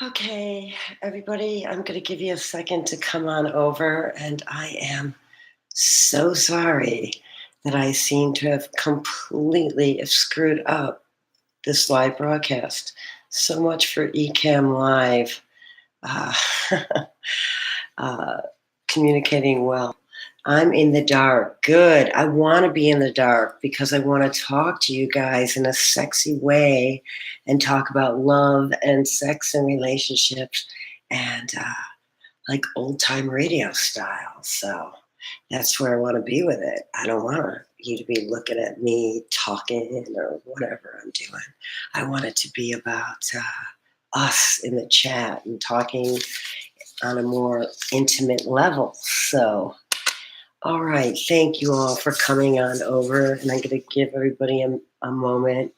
Okay, everybody, I'm going to give you a second to come on over, and I am so sorry that I seem to have completely screwed up this live broadcast. So much for Ecamm Live uh, uh, communicating well. I'm in the dark. Good. I want to be in the dark because I want to talk to you guys in a sexy way and talk about love and sex and relationships and like old time radio style. So that's where I want to be with it. I don't want you to be looking at me talking or whatever I'm doing. I want it to be about us in the chat and talking on a more intimate level. So, all right. Thank you all for coming on over. And I'm going to give everybody a moment.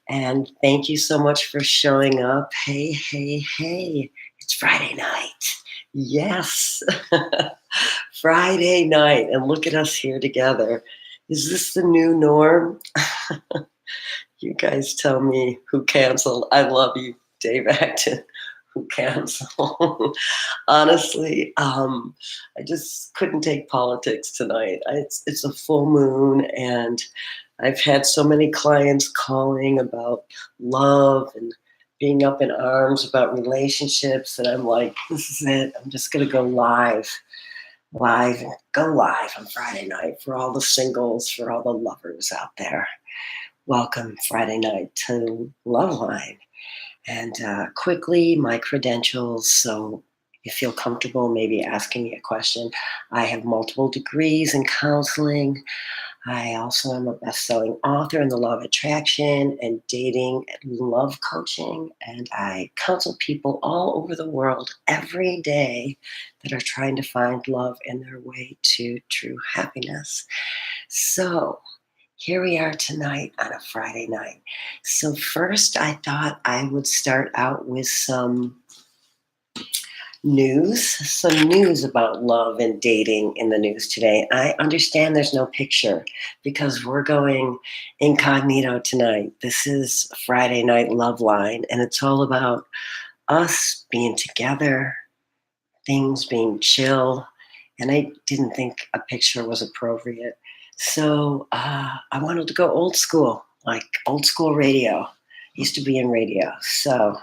And thank you so much for showing up. Hey, hey, hey. It's Friday night. Yes. Friday night. And look at us here together. Is this the new norm? You guys tell me who canceled. I love you, Dave Acton. Who canceled? Honestly, I just couldn't take politics tonight. It's a full moon, and I've had so many clients calling about love and being up in arms about relationships, and I'm like, this is it. I'm just going to go go live on Friday night for all the singles, for all the lovers out there. Welcome Friday night to Loveline. And quickly, my credentials, so you feel comfortable maybe asking me a question. I have multiple degrees in counseling. I also am a best-selling author in the law of attraction and dating and love coaching. And I counsel people all over the world every day that are trying to find love and their way to true happiness. So here we are tonight on a Friday night. So first, I thought I would start out with some news about love and dating in the news today. I understand there's no picture because we're going incognito tonight. This is Friday Night Love Line, and it's all about us being together, things being chill, and I didn't think a picture was appropriate. So I wanted to go old school, like old school radio. Used to be in radio. So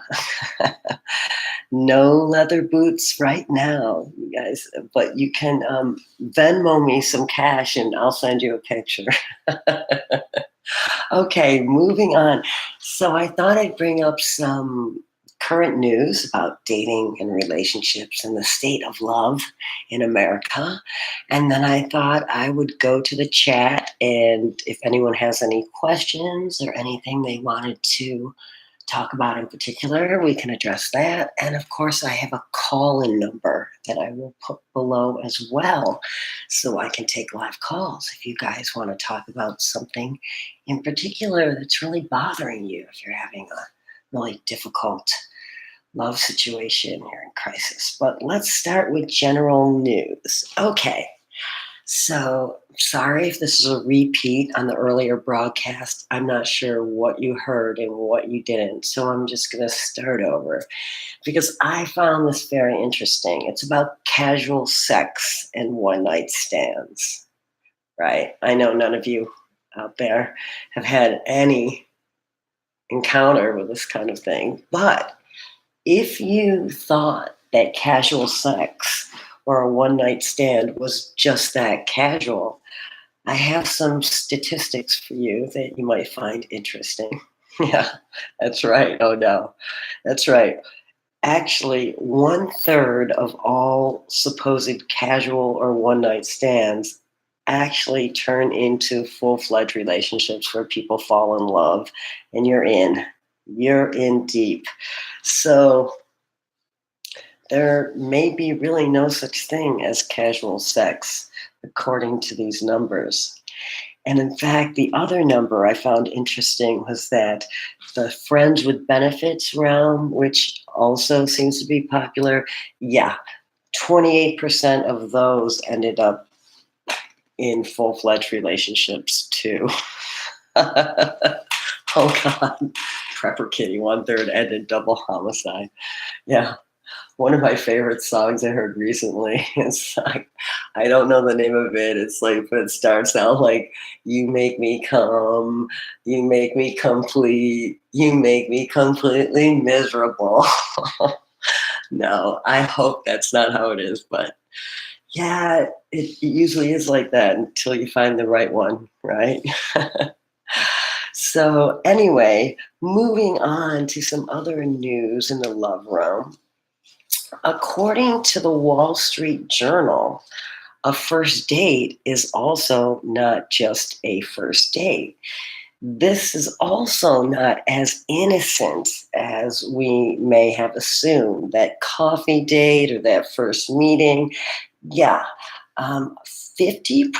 no leather boots right now, you guys, but you can Venmo me some cash and I'll send you a picture. Okay, moving on. So I thought I'd bring up some current news about dating and relationships and the state of love in America. And then I thought I would go to the chat, and if anyone has any questions or anything they wanted to talk about in particular, we can address that. And of course, I have a call-in number that I will put below as well, so I can take live calls if you guys want to talk about something in particular that's really bothering you, if you're having a really difficult love situation, you're in crisis. But let's start with general news. Okay. So, sorry if this is a repeat on the earlier broadcast. I'm not sure what you heard and what you didn't. So, I'm just going to start over because I found this very interesting. It's about casual sex and one night stands, right? I know none of you out there have had any encounter with this kind of thing, but if you thought that casual sex or a one night stand was just that casual, I have some statistics for you that you might find interesting. Yeah, that's right. Oh, no, that's right. Actually, 1/3 of all supposed casual or one night stands actually turn into full fledged relationships where people fall in love and you're in. You're in deep. So, there may be really no such thing as casual sex, according to these numbers. And in fact, the other number I found interesting was that the friends with benefits realm, which also seems to be popular, yeah, 28% of those ended up in full-fledged relationships too. Oh God. Prepper Kitty, one third ended double homicide. Yeah. One of my favorite songs I heard recently is like, I don't know the name of it. It's like, but it starts out like, you make me come, you make me complete, you make me completely miserable. No, I hope that's not how it is, but yeah, it usually is like that until you find the right one, right? So, anyway, moving on to some other news in the love realm. According to the Wall Street Journal, a first date is also not just a first date. This is also not as innocent as we may have assumed. That coffee date or that first meeting, yeah, 50%,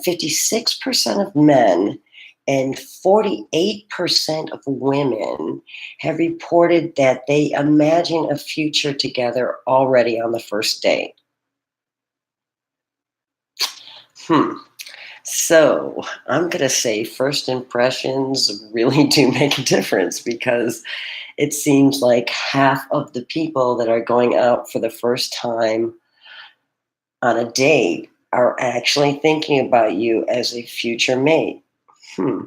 56% of men and 48% of women have reported that they imagine a future together already on the first date. Hmm. So I'm going to say first impressions really do make a difference because it seems like half of the people that are going out for the first time on a date are actually thinking about you as a future mate. Hmm.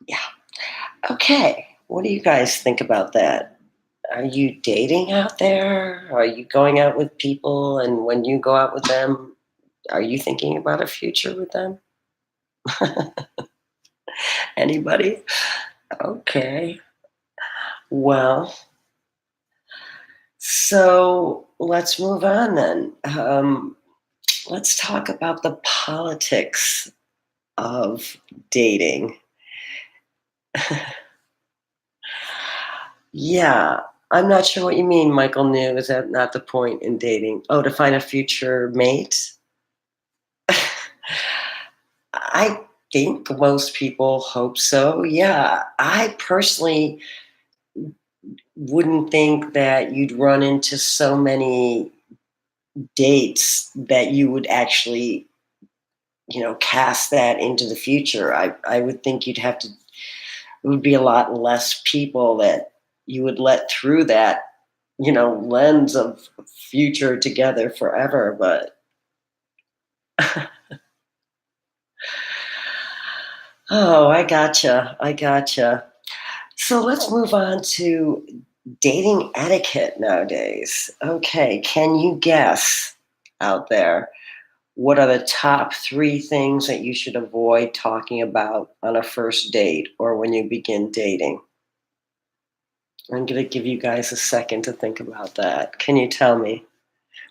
Yeah. Okay. What do you guys think about that? Are you dating out there? Are you going out with people? And when you go out with them, are you thinking about a future with them? Anybody? Okay. Well, so let's move on then. Let's talk about the politics of dating. Yeah, I'm not sure what you mean, Michael New. Is that not the point in dating? Oh, to find a future mate? I think most people hope so. Yeah, I personally wouldn't think that you'd run into so many dates that you would actually, cast that into the future. I would think you'd have to, it would be a lot less people that you would let through that, lens of future together forever. But oh, I gotcha. I gotcha. So let's move on to dating etiquette nowadays. Okay, can you guess out there what are the top three things that you should avoid talking about on a first date or when you begin dating? I'm going to give you guys a second to think about that. Can you tell me?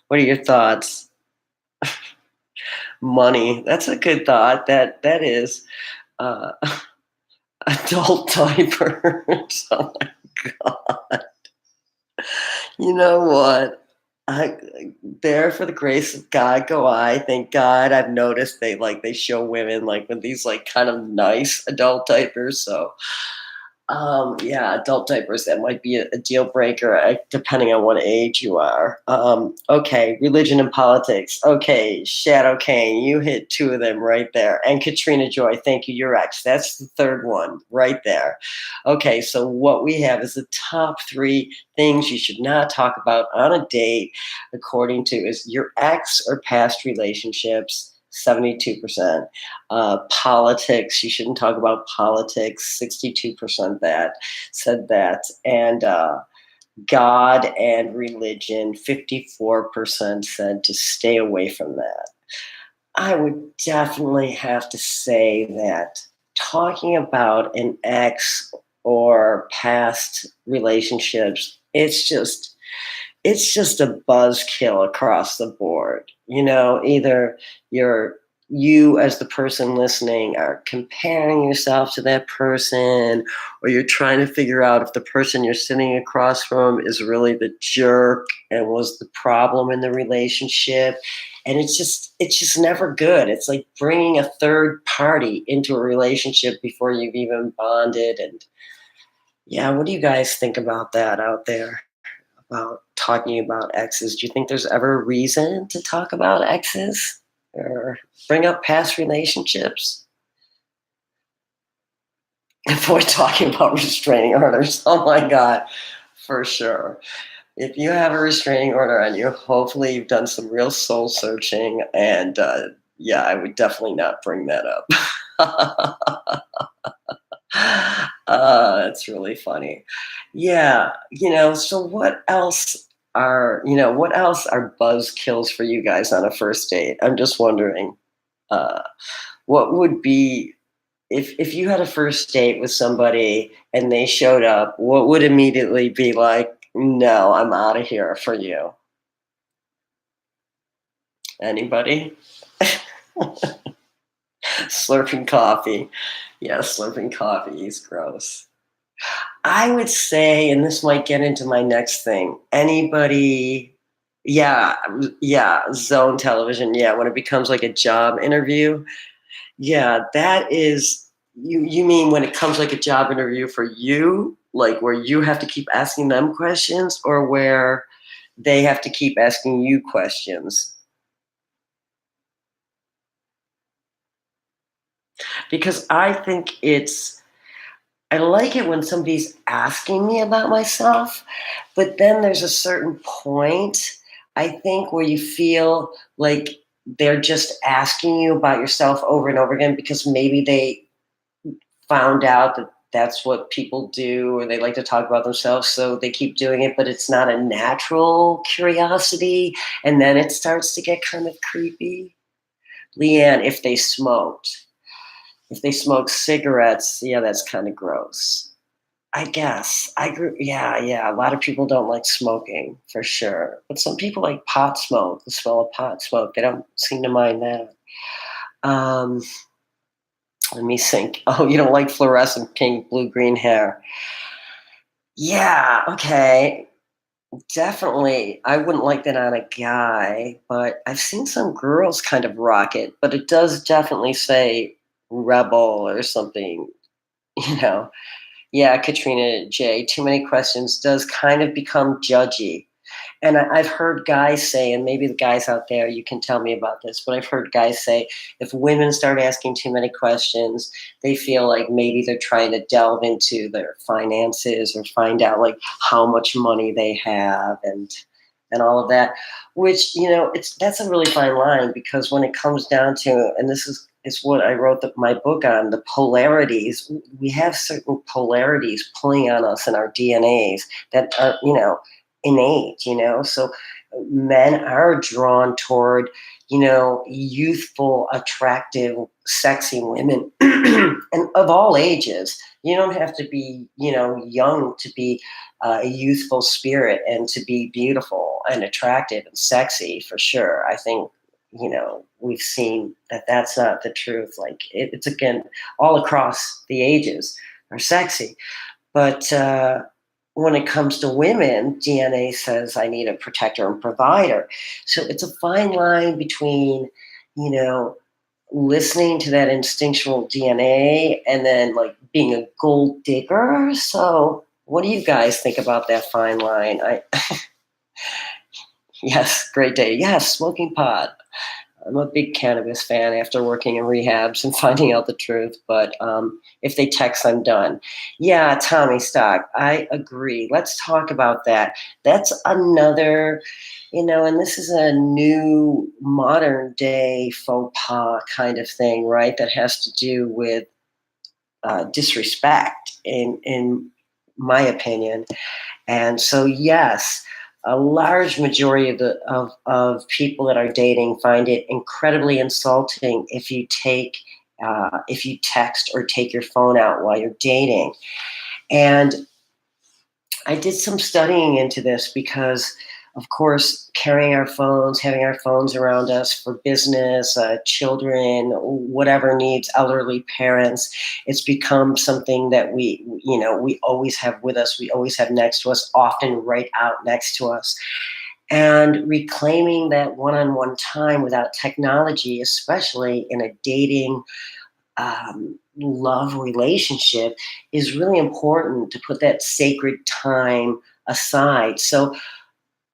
What are your thoughts? Money. That's a good thought. That is uh, adult diapers. Oh my god. You know what? I there for the grace of God go I. Thank God I've noticed they show women like with these like kind of nice adult diapers. So yeah, adult diapers, that might be a deal breaker, depending on what age you are. Okay, religion and politics. Okay, Shadow Kane, you hit two of them right there. And Katrina Joy, thank you, your ex. That's the third one right there. Okay, so what we have is the top three things you should not talk about on a date, according to is your ex or past relationships, 72%. Politics, you shouldn't talk about politics, 62% that said that. And God and religion, 54% said to stay away from that. I would definitely have to say that talking about an ex or past relationships, it's just a buzzkill across the board. Either you're you as the person listening are comparing yourself to that person, or you're trying to figure out if the person you're sitting across from is really the jerk and was the problem in the relationship. And it's just never good. It's like bringing a third party into a relationship before you've even bonded. And yeah, what do you guys think about that out there? About talking about exes. Do you think there's ever a reason to talk about exes or bring up past relationships? If we're talking about restraining orders, oh my God, for sure. If you have a restraining order on you, hopefully you've done some real soul searching. And yeah, I would definitely not bring that up. It's really funny. Yeah, so what else are buzz kills for you guys on a first date? I'm just wondering, uh, what would be if you had a first date with somebody and they showed up, what would immediately be like, no, I'm out of here for you? Anybody? Slurping coffee. Yeah, slurping coffee is gross. I would say, and this might get into my next thing, anybody, yeah, yeah, zone television. Yeah, when it becomes like a job interview. Yeah, that is, you mean when it comes like a job interview for you, like where you have to keep asking them questions, or where they have to keep asking you questions? Because I like it when somebody's asking me about myself, but then there's a certain point, I think, where you feel like they're just asking you about yourself over and over again because maybe they found out that that's what people do or they like to talk about themselves, so they keep doing it, but it's not a natural curiosity, and then it starts to get kind of creepy. Leanne, if they smoke cigarettes, yeah, that's kind of gross. I guess. I agree. Yeah, yeah. A lot of people don't like smoking for sure. But some people like pot smoke, the smell of pot smoke. They don't seem to mind that. Um, Let me think. Oh, you don't like fluorescent pink, blue, green hair. Yeah, okay. Definitely. I wouldn't like that on a guy, but I've seen some girls kind of rock it, but it does definitely say rebel or something, you know. Yeah, Katrina J. Too many questions does kind of become judgy. And I've heard guys say, and maybe the guys out there, you can tell me about this, but I've heard guys say if women start asking too many questions, they feel like maybe they're trying to delve into their finances or find out like how much money they have and all of that. Which that's a really fine line because when it comes down to, and this is what I wrote my book on, the polarities. We have certain polarities pulling on us in our DNAs that are innate, so men are drawn toward youthful, attractive, sexy women and of all ages. You don't have to be young to be a youthful spirit and to be beautiful and attractive and sexy, for sure. I think we've seen that that's not the truth. Like it's again all across the ages are sexy, but when it comes to women, DNA says I need a protector and provider. So it's a fine line between, you know, listening to that instinctual DNA and then like being a gold digger. So what do you guys think about that fine line? Yes, great day. Yes, smoking pot. I'm a big cannabis fan after working in rehabs and finding out the truth. But if they text, I'm done. Yeah, Tommy Stock, I agree. Let's talk about that. That's another, and this is a new modern day faux pas kind of thing, right? That has to do with disrespect, in my opinion. And so, yes, a large majority of people that are dating find it incredibly insulting if you text or take your phone out while you're dating. And I did some studying into this because, of course, carrying our phones, having our phones around us for business, children, whatever needs, elderly parents, it's become something that we always have with us. We always have next to us, often right out next to us. And reclaiming that one-on-one time without technology, especially in a dating love relationship, is really important to put that sacred time aside. So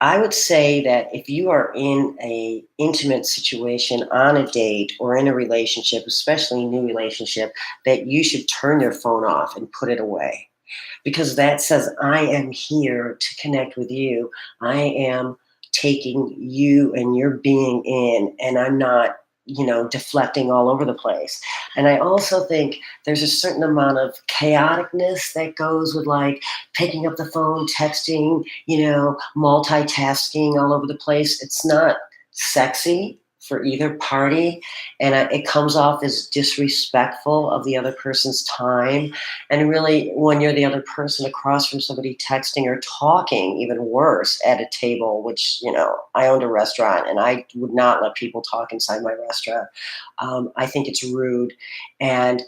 I would say that if you are in a intimate situation on a date or in a relationship, especially a new relationship, that you should turn your phone off and put it away because that says, I am here to connect with you. I am taking you and your being in, and I'm not, deflecting all over the place. And I also think there's a certain amount of chaoticness that goes with like picking up the phone, texting, multitasking all over the place. It's not sexy for either party. And it comes off as disrespectful of the other person's time, and really, when you're the other person across from somebody texting or talking, even worse, at a table, which, I owned a restaurant and I would not let people talk inside my restaurant. I think it's rude. And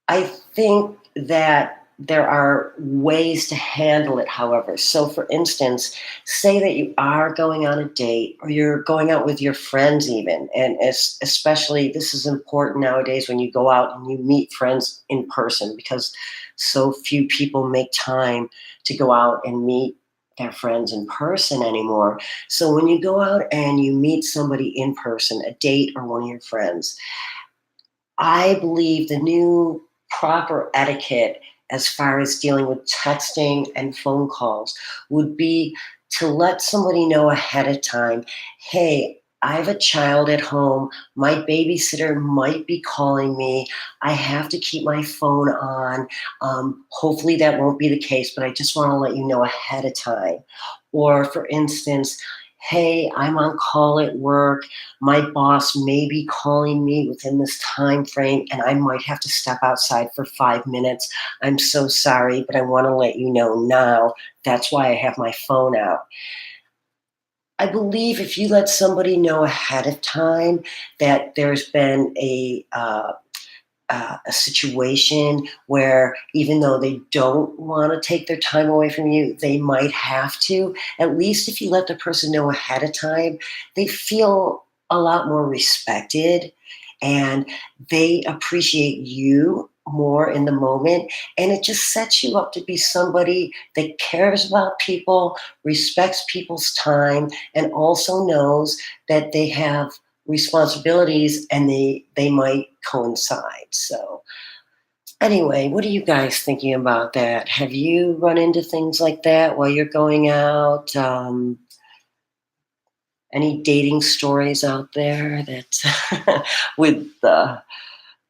I think that there are ways to handle it, however. So, for instance, say that you are going on a date or you're going out with your friends, even. And especially, this is important nowadays when you go out and you meet friends in person because so few people make time to go out and meet their friends in person anymore. So, when you go out and you meet somebody in person, a date or one of your friends, I believe the new proper etiquette as far as dealing with texting and phone calls would be to let somebody know ahead of time, hey, I have a child at home. My babysitter might be calling me. I have to keep my phone on. Hopefully, that won't be the case, but I just want to let you know ahead of time. Or, for instance, hey, I'm on call at work. My boss may be calling me within this time frame and I might have to step outside for 5 minutes. I'm so sorry, but I want to let you know now. That's why I have my phone out. I believe if you let somebody know ahead of time that there's been a situation where even though they don't want to take their time away from you, they might have to. At least if you let the person know ahead of time, they feel a lot more respected and they appreciate you more in the moment. And it just sets you up to be somebody that cares about people, respects people's time, and also knows that they have responsibilities and they might coincide. So anyway, what are you guys thinking about that? Have you run into things like that while you're going out? Any dating stories out there that with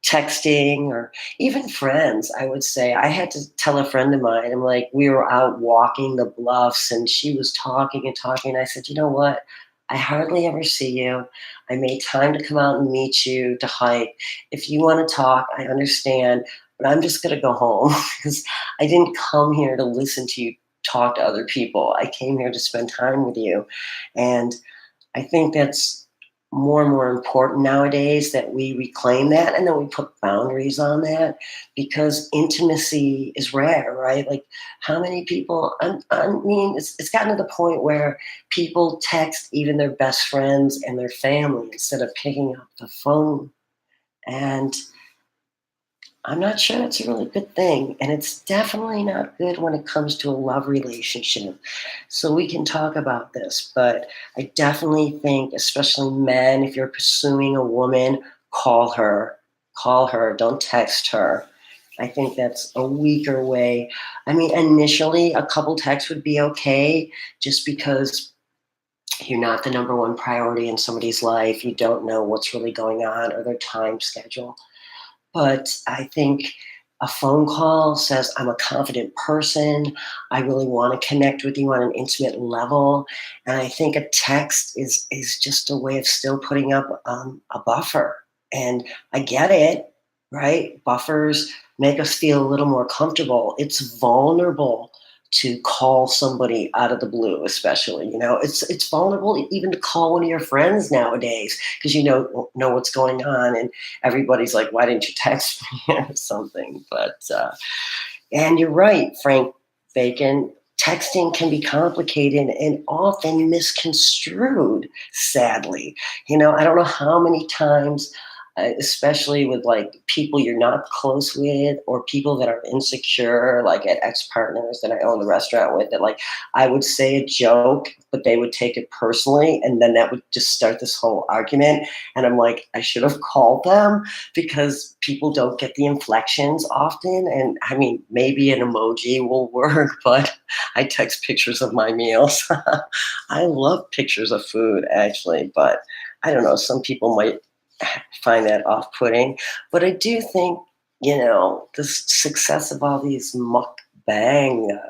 texting or even friends? I would say I had to tell a friend of mine, I'm like, we were out walking the bluffs and she was talking and talking. I said, you know what? I hardly ever see you. I made time to come out and meet you to hike. If you want to talk, I understand, but I'm just going to go home because I didn't come here to listen to you talk to other people. I came here to spend time with you. And I think that's more and more important nowadays that we reclaim that and then we put boundaries on that because intimacy is rare, right? Like, how many people, I mean, it's gotten to the point where people text even their best friends and their family instead of picking up the phone. And I'm not sure it's a really good thing. And it's definitely not good when it comes to a love relationship. So we can talk about this, but I definitely think, especially men, if you're pursuing a woman, call her. Call her, don't text her. I think that's a weaker way. I mean, initially, a couple texts would be okay just because you're not the number one priority in somebody's life. You don't know what's really going on or their time schedule. But I think a phone call says, I'm a confident person. I really want to connect with you on an intimate level. And I think a text is just a way of still putting up a buffer. And I get it, right? Buffers make us feel a little more comfortable. It's vulnerable to call somebody out of the blue, especially. It's vulnerable even to call one of your friends nowadays because you know what's going on, and everybody's like, "Why didn't you text me?" or something. But and you're right, Frank Bacon. Texting can be complicated and often misconstrued. Sadly, I don't know how many times especially with like people you're not close with or people that are insecure, like at ex-partners that I own the restaurant with, that like I would say a joke, but they would take it personally. And then that would just start this whole argument. And I'm like, I should have called them because people don't get the inflections often. And I mean, maybe an emoji will work, but I text pictures of my meals. I love pictures of food actually, but I don't know, some people might find that off-putting. But I do think, the success of all these mukbang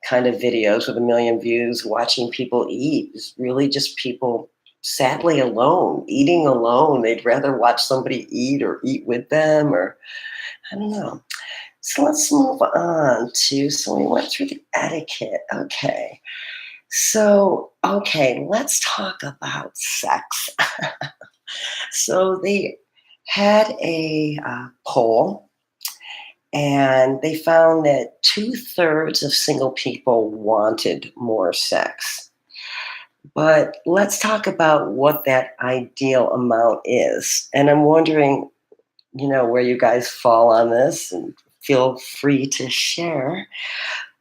kind of videos with a million views, watching people eat, is really just people sadly alone, eating alone. They'd rather watch somebody eat or eat with them, or I don't know. So let's move on so we went through the etiquette. Okay. So, okay, let's talk about sex. So they had a poll, and they found that 2/3 of single people wanted more sex. But let's talk about what that ideal amount is. And I'm wondering, where you guys fall on this, and feel free to share.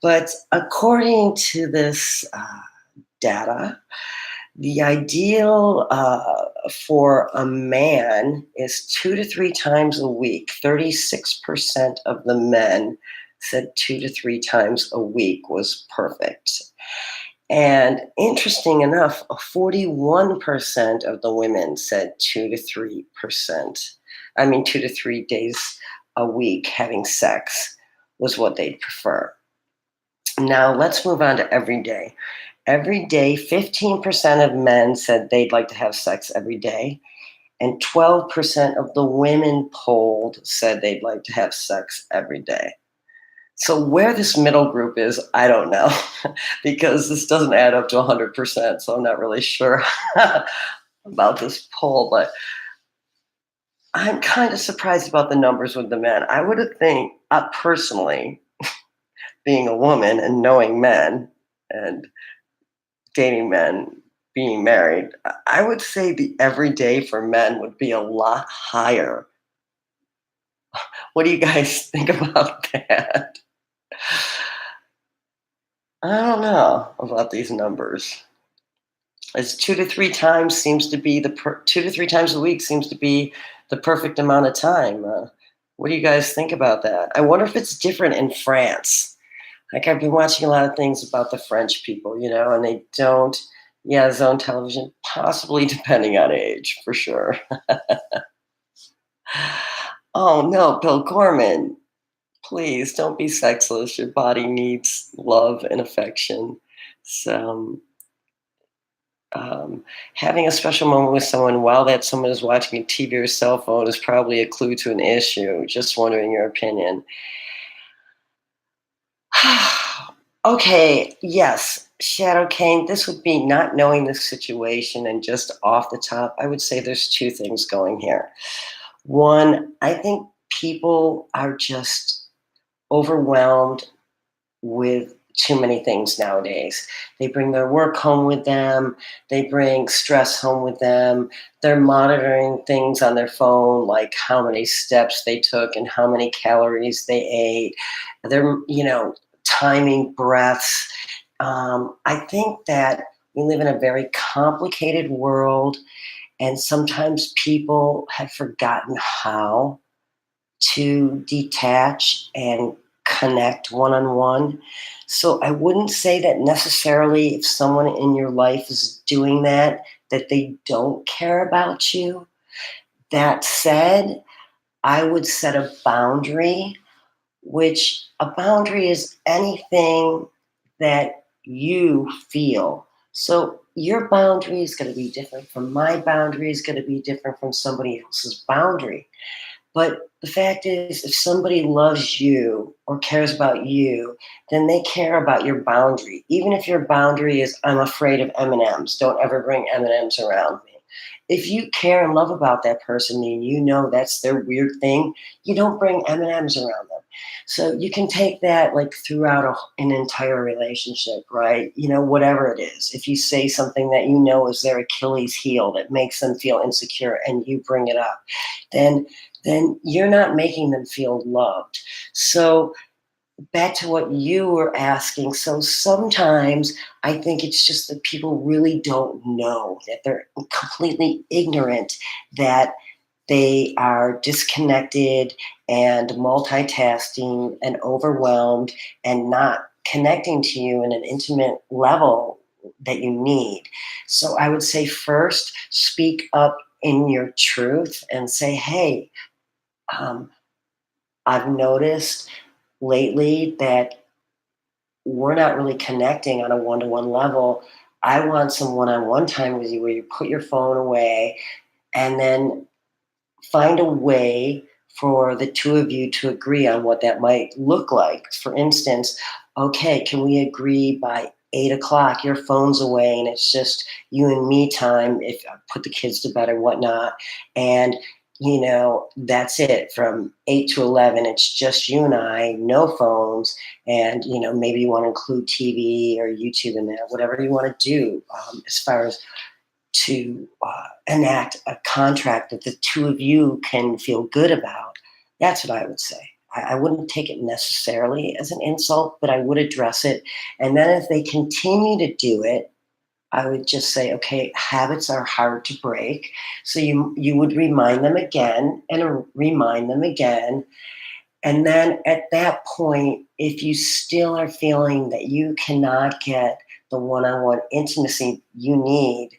But according to this data, the ideal for a man is 2 to 3 times a week. 36% of the men said 2 to 3 times a week was perfect. And interesting enough, 41% of the women said 2 to 3%. I mean, 2 to 3 days a week having sex was what they'd prefer. Now let's move on to every day. Every day, 15% of men said they'd like to have sex every day, and 12% of the women polled said they'd like to have sex every day. So where this middle group is, I don't know, because this doesn't add up to 100%, so I'm not really sure about this poll, but I'm kind of surprised about the numbers with the men. I would have think, personally, being a woman and knowing men and dating men, being married, I would say the everyday for men would be a lot higher. What do you guys think about that? I don't know about these numbers. It's 2 to 3 times seems to be 2 to 3 times a week seems to be the perfect amount of time. What do you guys think about that? I wonder if it's different in France. Like I've been watching a lot of things about the French people, and they don't, yeah, zone television, possibly depending on age, for sure. Oh no, Bill Gorman, please don't be sexless. Your body needs love and affection. So, having a special moment with someone while that someone is watching a TV or cell phone is probably a clue to an issue. Just wondering your opinion. Okay, yes, Shadow King, this would be not knowing the situation and just off the top. I would say there's two things going here. One, I think people are just overwhelmed with too many things nowadays. They bring their work home with them, they bring stress home with them. They're monitoring things on their phone, like how many steps they took and how many calories they ate. They're, timing breaths. I think that we live in a very complicated world, and sometimes people have forgotten how to detach and connect one on one. So I wouldn't say that necessarily if someone in your life is doing that, that they don't care about you. That said, I would set a boundary, which a boundary is anything that you feel. So your boundary is going to be different from my boundary, is going to be different from somebody else's boundary. But the fact is, if somebody loves you or cares about you, then they care about your boundary. Even if your boundary is, I'm afraid of M&Ms, don't ever bring M&Ms around me. If you care and love about that person and you know that's their weird thing, you don't bring M&Ms around them. So you can take that like throughout an entire relationship, right? Whatever it is. If you say something that you know is their Achilles heel that makes them feel insecure and you bring it up, then you're not making them feel loved. So back to what you were asking. So sometimes I think it's just that people really don't know, that they're completely ignorant, that they are disconnected and multitasking and overwhelmed and not connecting to you in an intimate level that you need. So I would say first, speak up in your truth and say, hey, um, I've noticed lately that we're not really connecting on a one-to-one level. I want some one-on-one time with you where you put your phone away and then find a way for the two of you to agree on what that might look like. For instance, okay, can we agree by 8 o'clock your phone's away and it's just you and me time if I put the kids to bed or whatnot. And that's it from 8 to 11. It's just you and I, no phones. And, maybe you want to include TV or YouTube in that, whatever you want to do as far as to enact a contract that the two of you can feel good about. That's what I would say. I wouldn't take it necessarily as an insult, but I would address it. And then if they continue to do it, I would just say, okay, habits are hard to break. So you would remind them again and remind them again. And then at that point, if you still are feeling that you cannot get the one-on-one intimacy you need,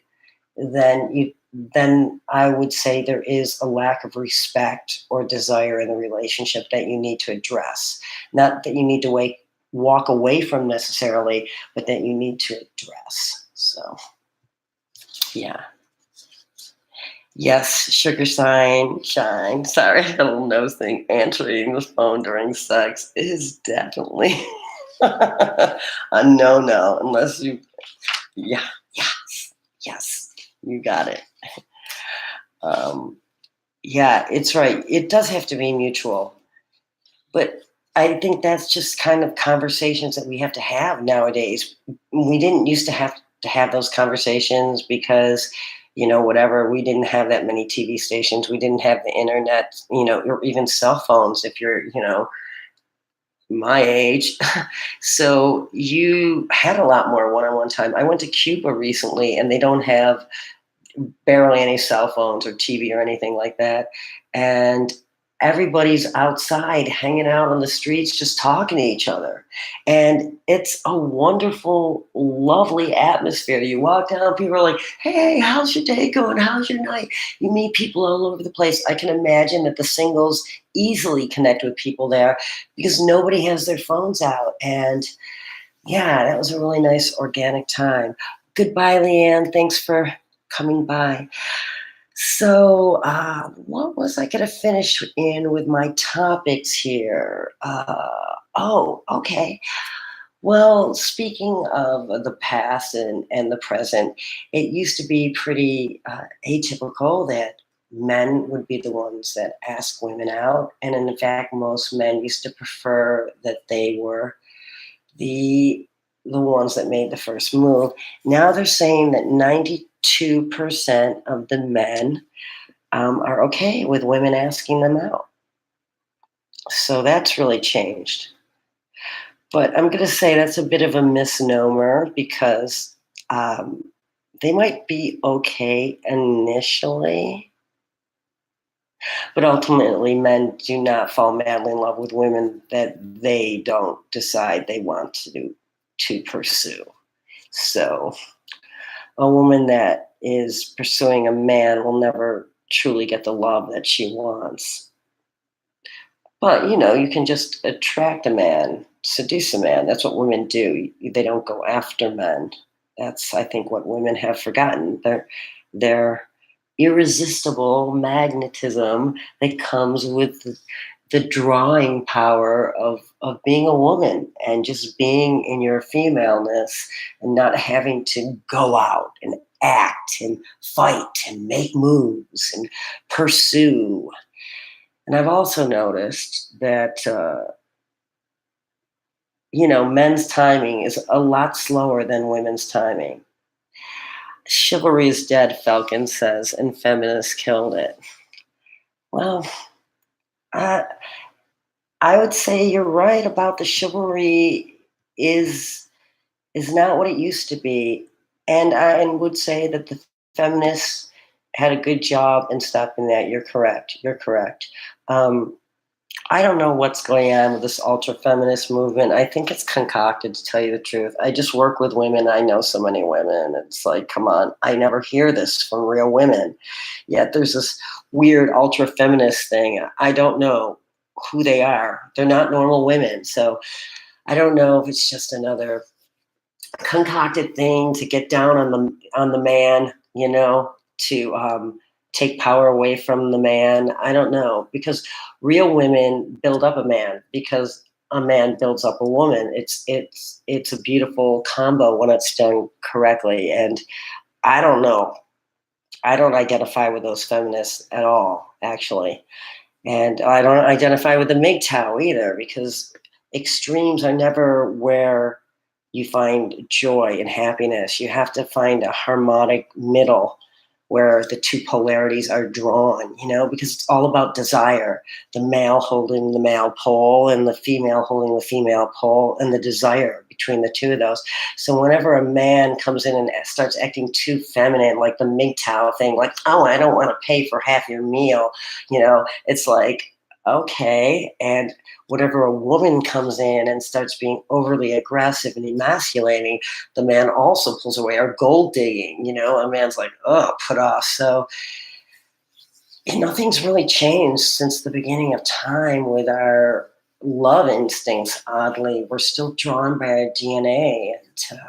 then I would say there is a lack of respect or desire in the relationship that you need to address. Not that you need to walk away from necessarily, but that you need to address. So, yeah. Yes, sugar sign, shine. Sorry, I got a little nose thing. Answering the phone during sex is definitely a no, unless you, yeah, yes, you got it. Um, Yeah, it's right. It does have to be mutual. But I think that's just kind of conversations that we have to have nowadays. We didn't used to have those conversations because, whatever, we didn't have that many TV stations. We didn't have the internet, or even cell phones if you're, my age. So you had a lot more one-on-one time. I went to Cuba recently and they don't have barely any cell phones or TV or anything like that. And everybody's outside hanging out on the streets, just talking to each other. And it's a wonderful, lovely atmosphere. You walk down, people are like, hey, how's your day going? How's your night? You meet people all over the place. I can imagine that the singles easily connect with people there because nobody has their phones out. And yeah, that was a really nice organic time. Goodbye, Leanne. Thanks for coming by. So, what was I going to finish in with my topics here? Oh, okay. Well, speaking of the past and the present, it used to be pretty atypical that men would be the ones that ask women out. And in fact, most men used to prefer that they were the the ones that made the first move. Now they're saying that 92% of the men are okay with women asking them out. So that's really changed. But I'm going to say that's a bit of a misnomer because um, they might be okay initially, but ultimately men do not fall madly in love with women that they don't decide they want to pursue. So a woman that is pursuing a man will never truly get the love that she wants. But, you can just attract a man, seduce a man. That's what women do. They don't go after men. That's, I think, what women have forgotten. Their irresistible magnetism that comes with the drawing power of being a woman and just being in your femaleness and not having to go out and act and fight and make moves and pursue. And I've also noticed that men's timing is a lot slower than women's timing. Chivalry is dead, Falcon says, and feminists killed it. Well, I, I would say you're right about the chivalry is is not what it used to be. And I would say that the feminists had a good job in stopping that. You're correct. You're correct. Um, I don't know what's going on with this ultra feminist movement. I think it's concocted, to tell you the truth. I just work with women. I know so many women. It's like, come on, I never hear this from real women. Yet there's this weird ultra feminist thing. I don't know who they are. They're not normal women. So I don't know if it's just another concocted thing to get down on the man, to take power away from the man. I don't know, because real women build up a man because a man builds up a woman. It's a beautiful combo when it's done correctly. And I don't know. I don't identify with those feminists at all, actually. And I don't identify with the MGTOW either, because extremes are never where you find joy and happiness. You have to find a harmonic middle where the two polarities are drawn, because it's all about desire. The male holding the male pole and the female holding the female pole, and the desire between the two of those. So whenever a man comes in and starts acting too feminine, like the MGTOW thing, like, oh, I don't want to pay for half your meal, it's like, okay. And whenever a woman comes in and starts being overly aggressive and emasculating, the man also pulls away. Or gold digging, a man's like, oh, put off. So nothing's really changed since the beginning of time with our love instincts. Oddly, we're still drawn by our DNA, and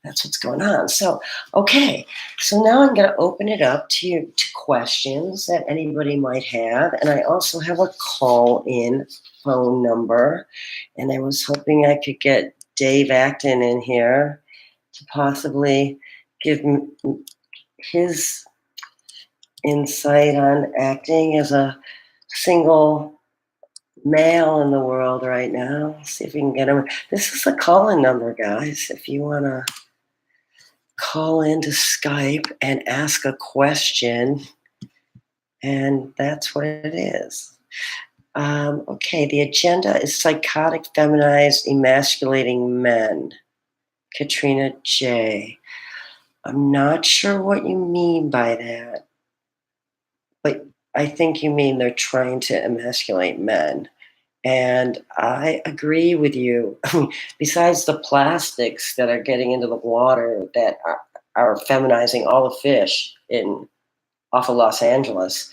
that's what's going on. So, okay. So now I'm going to open it up to questions that anybody might have. And I also have a call-in phone number. And I was hoping I could get Dave Acton in here to possibly give his insight on acting as a single male in the world right now. See if we can get him. This is a call-in number, guys, if you want to call into Skype and ask a question, and that's what it is. Okay, the agenda is psychotic, feminized, emasculating men. Katrina J. I'm not sure what you mean by that, but I think you mean they're trying to emasculate men. And I agree with you. Besides the plastics that are getting into the water that are feminizing all the fish off of Los Angeles.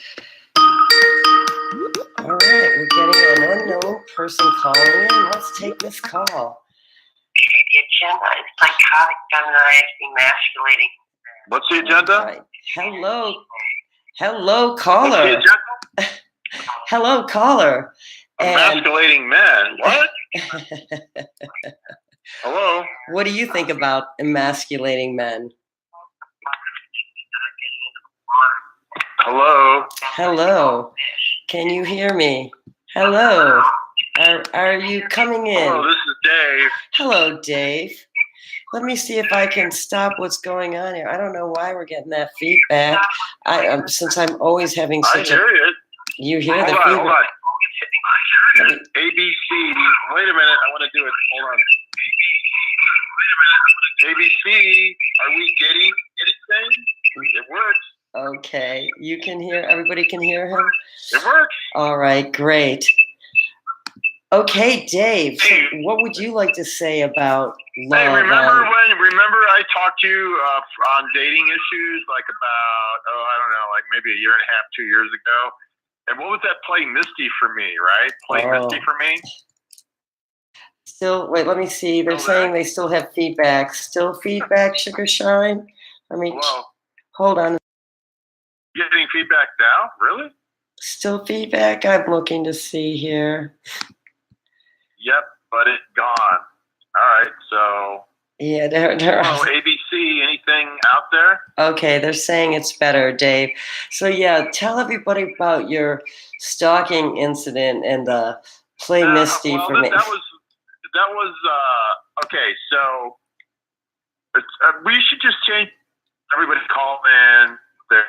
All right, we're getting an unknown person calling in. Let's take this call. The agenda is psychotic, feminized, emasculating. What's the agenda? Right. Hello, caller. What's the agenda? Hello, caller. Emasculating men. What? Hello? What do you think about emasculating men? Hello? Hello. Can you hear me? Hello. Are you coming in? Hello, this is Dave. Hello, Dave. Let me see if I can stop what's going on here. I don't know why we're getting that feedback. Since I'm always having such I hear it. You hear the feedback? Hold on. ABC. Wait a minute. I want to do it. Hold on. ABC. Are we getting anything? It works. Okay. You can hear. Everybody can hear him? It works. All right. Great. Okay, Dave. So what would you like to say about love? Hey, remember I talked to you on dating issues like about, I don't know, like maybe a year and a half, 2 years ago. And what was that Play Misty for me, right? Play Misty for me? Still, wait, let me see. They're saying they still have feedback. Still feedback, Sugar Shine? Hello? Hold on. Getting feedback now? Really? Still feedback? I'm looking to see here. Yep, but it's gone. All right, so. Yeah, they're ABC, anything out there? Okay, they're saying it's better, Dave. So yeah, tell everybody about your stalking incident and Play Misty for me. that was okay. So we should just change. Everybody call in their,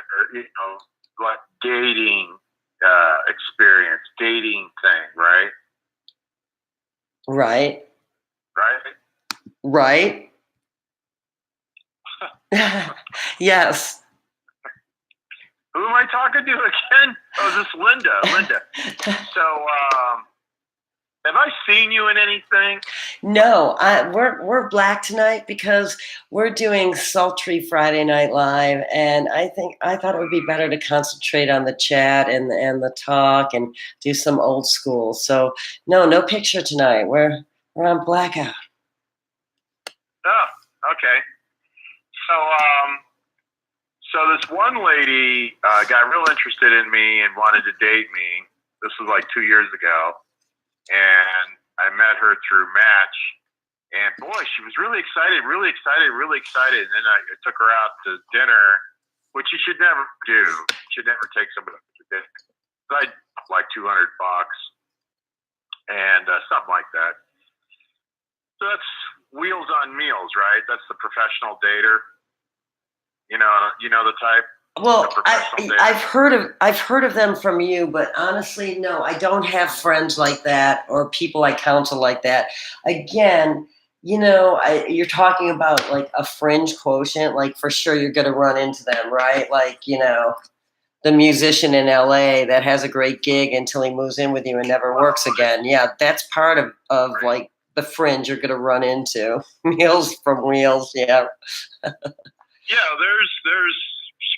like dating experience, dating thing, right? Right. Right. Yes. Who am I talking to again? Oh, is this Linda? So, have I seen you in anything? No, we're black tonight because we're doing sultry Friday Night Live, and I thought it would be better to concentrate on the chat and the talk and do some old school. So no picture tonight. We're on blackout. Oh, okay. So this one lady got real interested in me and wanted to date me. This was like 2 years ago, and I met her through Match. And boy, she was really excited. And then I took her out to dinner, which you should never do. You should never take somebody to dinner. I like $200 and something like that. So that's Wheels on Meals, right? That's the professional dater. You know the type. Well, I've heard of them from you, but honestly, no, I don't have friends like that or people I counsel like that. Again, you're talking about like a fringe quotient. Like for sure, you're going to run into them, right? Like the musician in LA that has a great gig until he moves in with you and never works again. Yeah, that's part of like the fringe you're going to run into. Meals from Wheels, yeah. Yeah, there's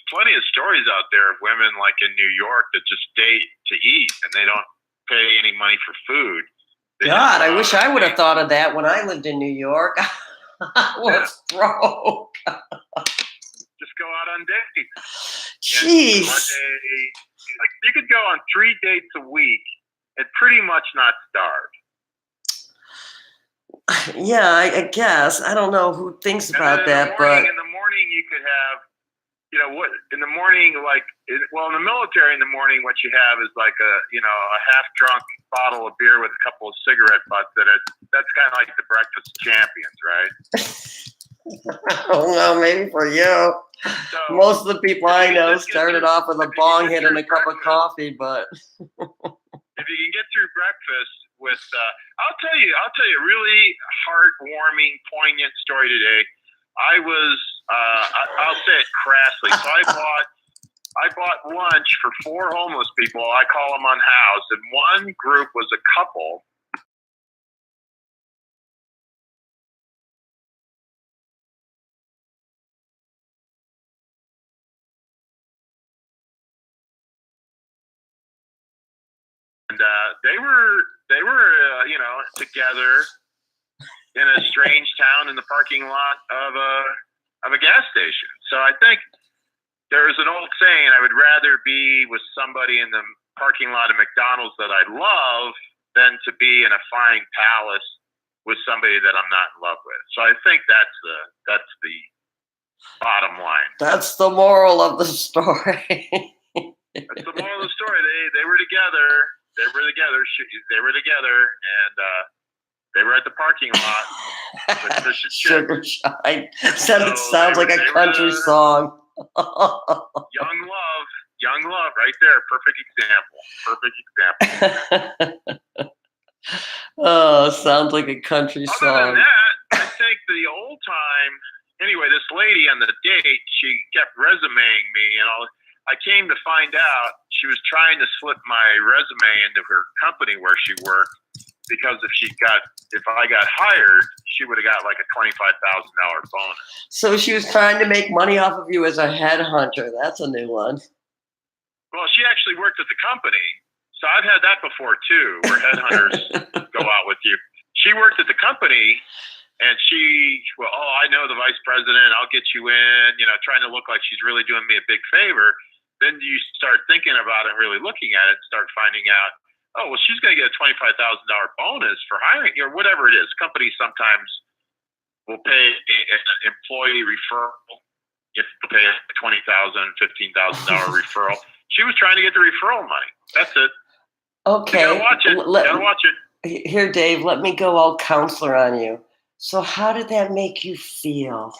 plenty of stories out there of women like in New York that just date to eat and they don't pay any money for food. God, I wish I would have thought of that when I lived in New York. I was broke. Just go out on dates. Jeez. One day, like you could go on 3 dates a week and pretty much not starve. Yeah, I guess. I don't know who thinks about that, but in the morning you could have, what in the morning, like, in the military in the morning, what you have is like a half drunk bottle of beer with a couple of cigarette butts in it. That's kind of like the breakfast champions, right? I don't know, maybe for you. So, most of the people I know started off with a bong hit and a cup of coffee, but if you can get through breakfast with, I'll tell you a really heartwarming, poignant story today. I'll say it crassly. So I bought lunch for 4 homeless people. I call them unhoused, and one group was a couple. And they were together in a strange town in the parking lot of a gas station. So I think there's an old saying: I would rather be with somebody in the parking lot of McDonald's that I love than to be in a fine palace with somebody that I'm not in love with. So I think that's the bottom line. That's the moral of the story. That's the moral of the story. They were together. They were together, and they were at the parking lot with fish and Sugar Shine. Said it sounds like a country song. Young love, right there. Perfect example. Oh, sounds like a country song. Other than that, I think the old time. Anyway, this lady on the date, she kept resumeing me, and I came to find out she was trying to slip my resume into her company where she worked, because if I got hired, she would have got like a $25,000 bonus. So she was trying to make money off of you as a headhunter. That's a new one. Well, she actually worked at the company. So I've had that before too, where headhunters go out with you. She worked at the company, and I know the vice president, I'll get you in, trying to look like she's really doing me a big favor. Then you start thinking about it, really looking at it, and start finding out, oh, well, she's going to get a $25,000 bonus for hiring or whatever it is. Companies sometimes will pay an employee referral. If they pay a $20,000, $15,000 referral. She was trying to get the referral money. That's it. Okay. You gotta watch it. Here, Dave, let me go all counselor on you. So how did that make you feel?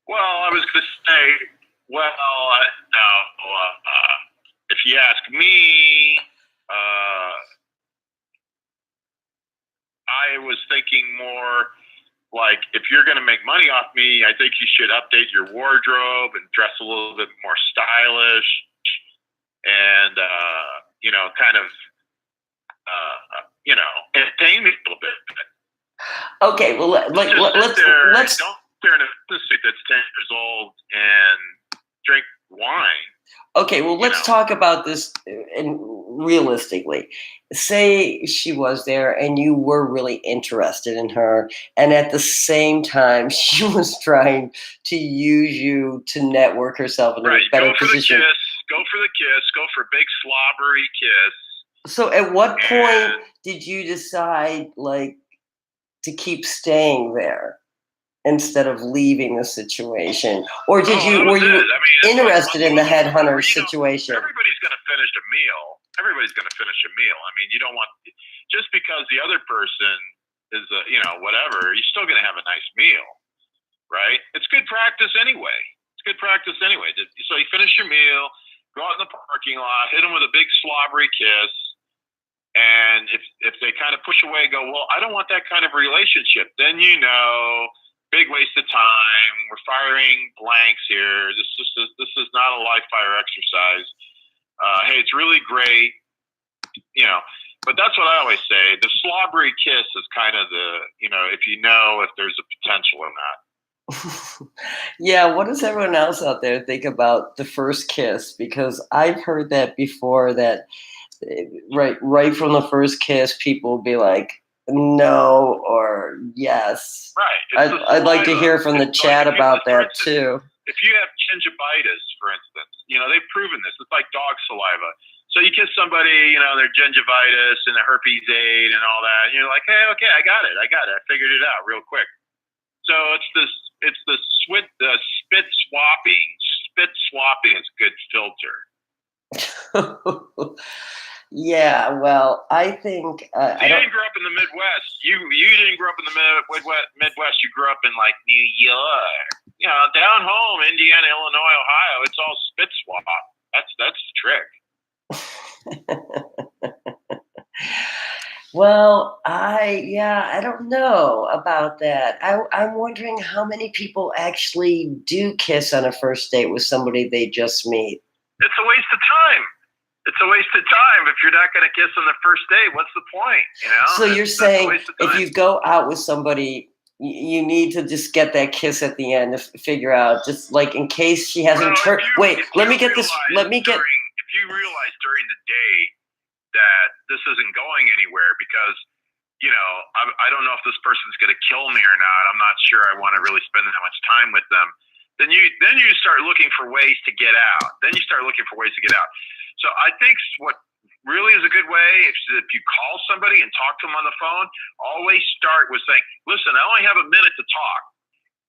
Well, I was going to say, well, no, if you ask me, I was thinking more like, if you're going to make money off me, I think you should update your wardrobe and dress a little bit more stylish and, kind of, entertain me a little bit. Okay, well let's don't there in a suit that's 10 years old and drink wine. Okay, well, let's talk about this and realistically. Say she was there and you were really interested in her, and at the same time, she was trying to use you to network herself in a better position. Go for the kiss. Go for a big slobbery kiss. So, at what point did you decide, like, to keep staying there instead of leaving the situation? Or were you interested in the headhunter situation? Everybody's going to finish a meal. I mean, you don't want, just because the other person is, whatever, you're still going to have a nice meal, right? It's good practice anyway. So you finish your meal, go out in the parking lot, hit them with a big slobbery kiss. And if they kind of push away, go, well, I don't want that kind of relationship, then big waste of time. We're firing blanks here. This is not a live fire exercise. Hey, it's really great, But that's what I always say. The slobbery kiss is kind of if there's a potential or not. Yeah, what does everyone else out there think about the first kiss? Because I've heard that before. That right from the first kiss, people will be like, no or yes. Right. I'd like to hear from the chat about that too. If you have gingivitis, for instance, they've proven this. It's like dog saliva. So you kiss somebody, their gingivitis and the herpes A and all that, and you're like, hey, okay, I got it. I figured it out real quick. So it's the spit swapping. Spit swapping is a good filter. Yeah, well, I think you didn't grow up in the Midwest. You didn't grow up in the Midwest. You grew up in like New York. Down home, Indiana, Illinois, Ohio. It's all spit swap. That's the trick. Well, I don't know about that. I'm wondering how many people actually do kiss on a first date with somebody they just meet. It's a waste of time. If you're not going to kiss on the first date, what's the point? So you're saying if you go out with somebody, you need to just get that kiss at the end to figure out, just like in case she hasn't turned. Wait, let me get this. If you realize during the date that this isn't going anywhere because, I don't know if this person's going to kill me or not. I'm not sure I want to really spend that much time with them. Then you start looking for ways to get out. So I think what really is a good way, if you call somebody and talk to them on the phone, always start with saying, listen, I only have a minute to talk.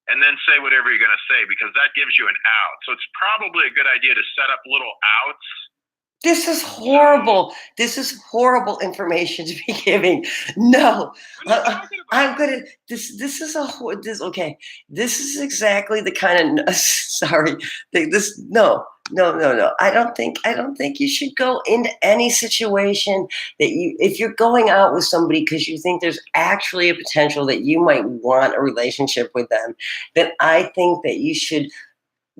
And then say whatever you're going to say, because that gives you an out. So it's probably a good idea to set up little outs. This is horrible. This is horrible information to be giving. No, I'm gonna. This is okay. This is exactly the kind of sorry. No. I don't think you should go into any situation that if you're going out with somebody because you think there's actually a potential that you might want a relationship with them. Then I think that you should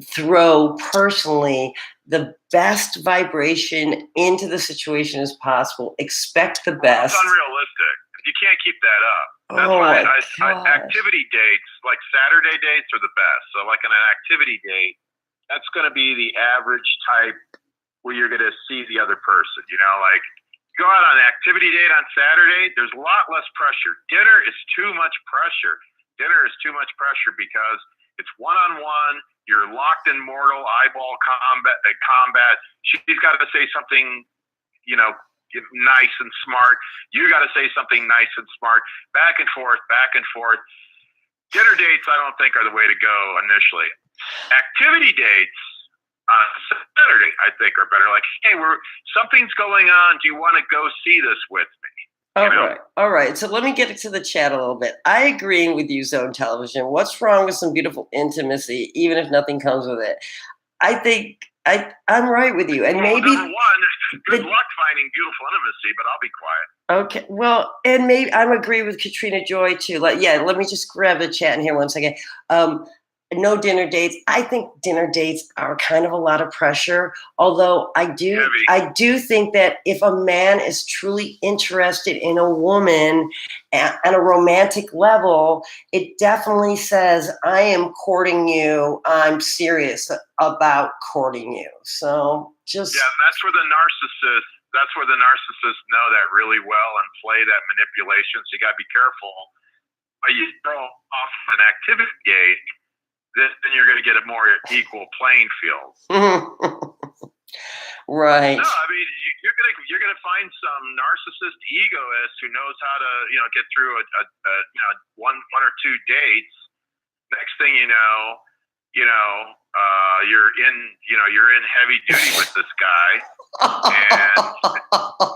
throw personally the best vibration into the situation as possible. Expect the best. It's unrealistic. You can't keep that up. That's why activity dates, like Saturday dates, are the best. So like on an activity date, that's going to be the average type where you're going to see the other person. Like go out on an activity date on Saturday, there's a lot less pressure. Dinner is too much pressure because it's one-on-one. You're locked in mortal eyeball combat. She's got to say something, nice and smart. You got to say something nice and smart. Back and forth. Dinner dates, I don't think, are the way to go initially. Activity dates, Saturday, I think, are better. Like, hey, something's going on. Do you want to go see this with me? All right. So let me get into the chat a little bit. I agree with you, Zone Television. What's wrong with some beautiful intimacy, even if nothing comes with it? I think I'm right with you. And maybe number one, good luck finding beautiful intimacy, but I'll be quiet. Okay. Well, and maybe I agree with Katrina Joy too. Like, yeah, let me just grab the chat in here one second. No dinner dates. I think dinner dates are kind of a lot of pressure. Although I do think that if a man is truly interested in a woman on a romantic level, it definitely says, I am courting you. I'm serious about courting you. So just that's where the narcissists know that really well and play that manipulation. So you got to be careful. But you throw off an activity gate, then you're going to get a more equal playing field. Right. No, I mean you're gonna find some narcissist egoist who knows how to get through a one or two dates. Next thing you know, you're in heavy duty with this guy, and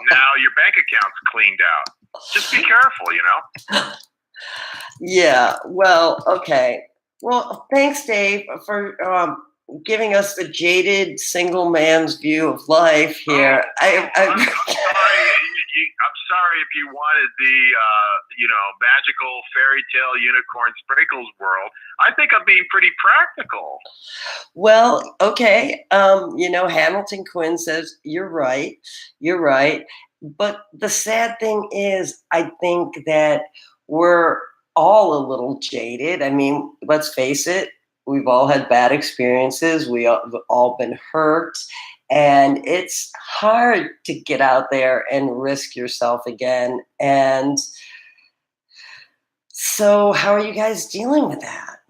now your bank account's cleaned out. Just be careful, Yeah. Well. Okay. Well, thanks, Dave, for giving us the jaded single man's view of life here. I'm sorry. I'm sorry if you wanted the magical fairy tale unicorn sprinkles world. I think I'm being pretty practical. Well, okay. Hamilton Quinn says you're right. You're right. But the sad thing is, I think that we're all a little jaded. I mean, let's face it. We've all had bad experiences. We've all been hurt. And it's hard to get out there and risk yourself again. And so, how are you guys dealing with that?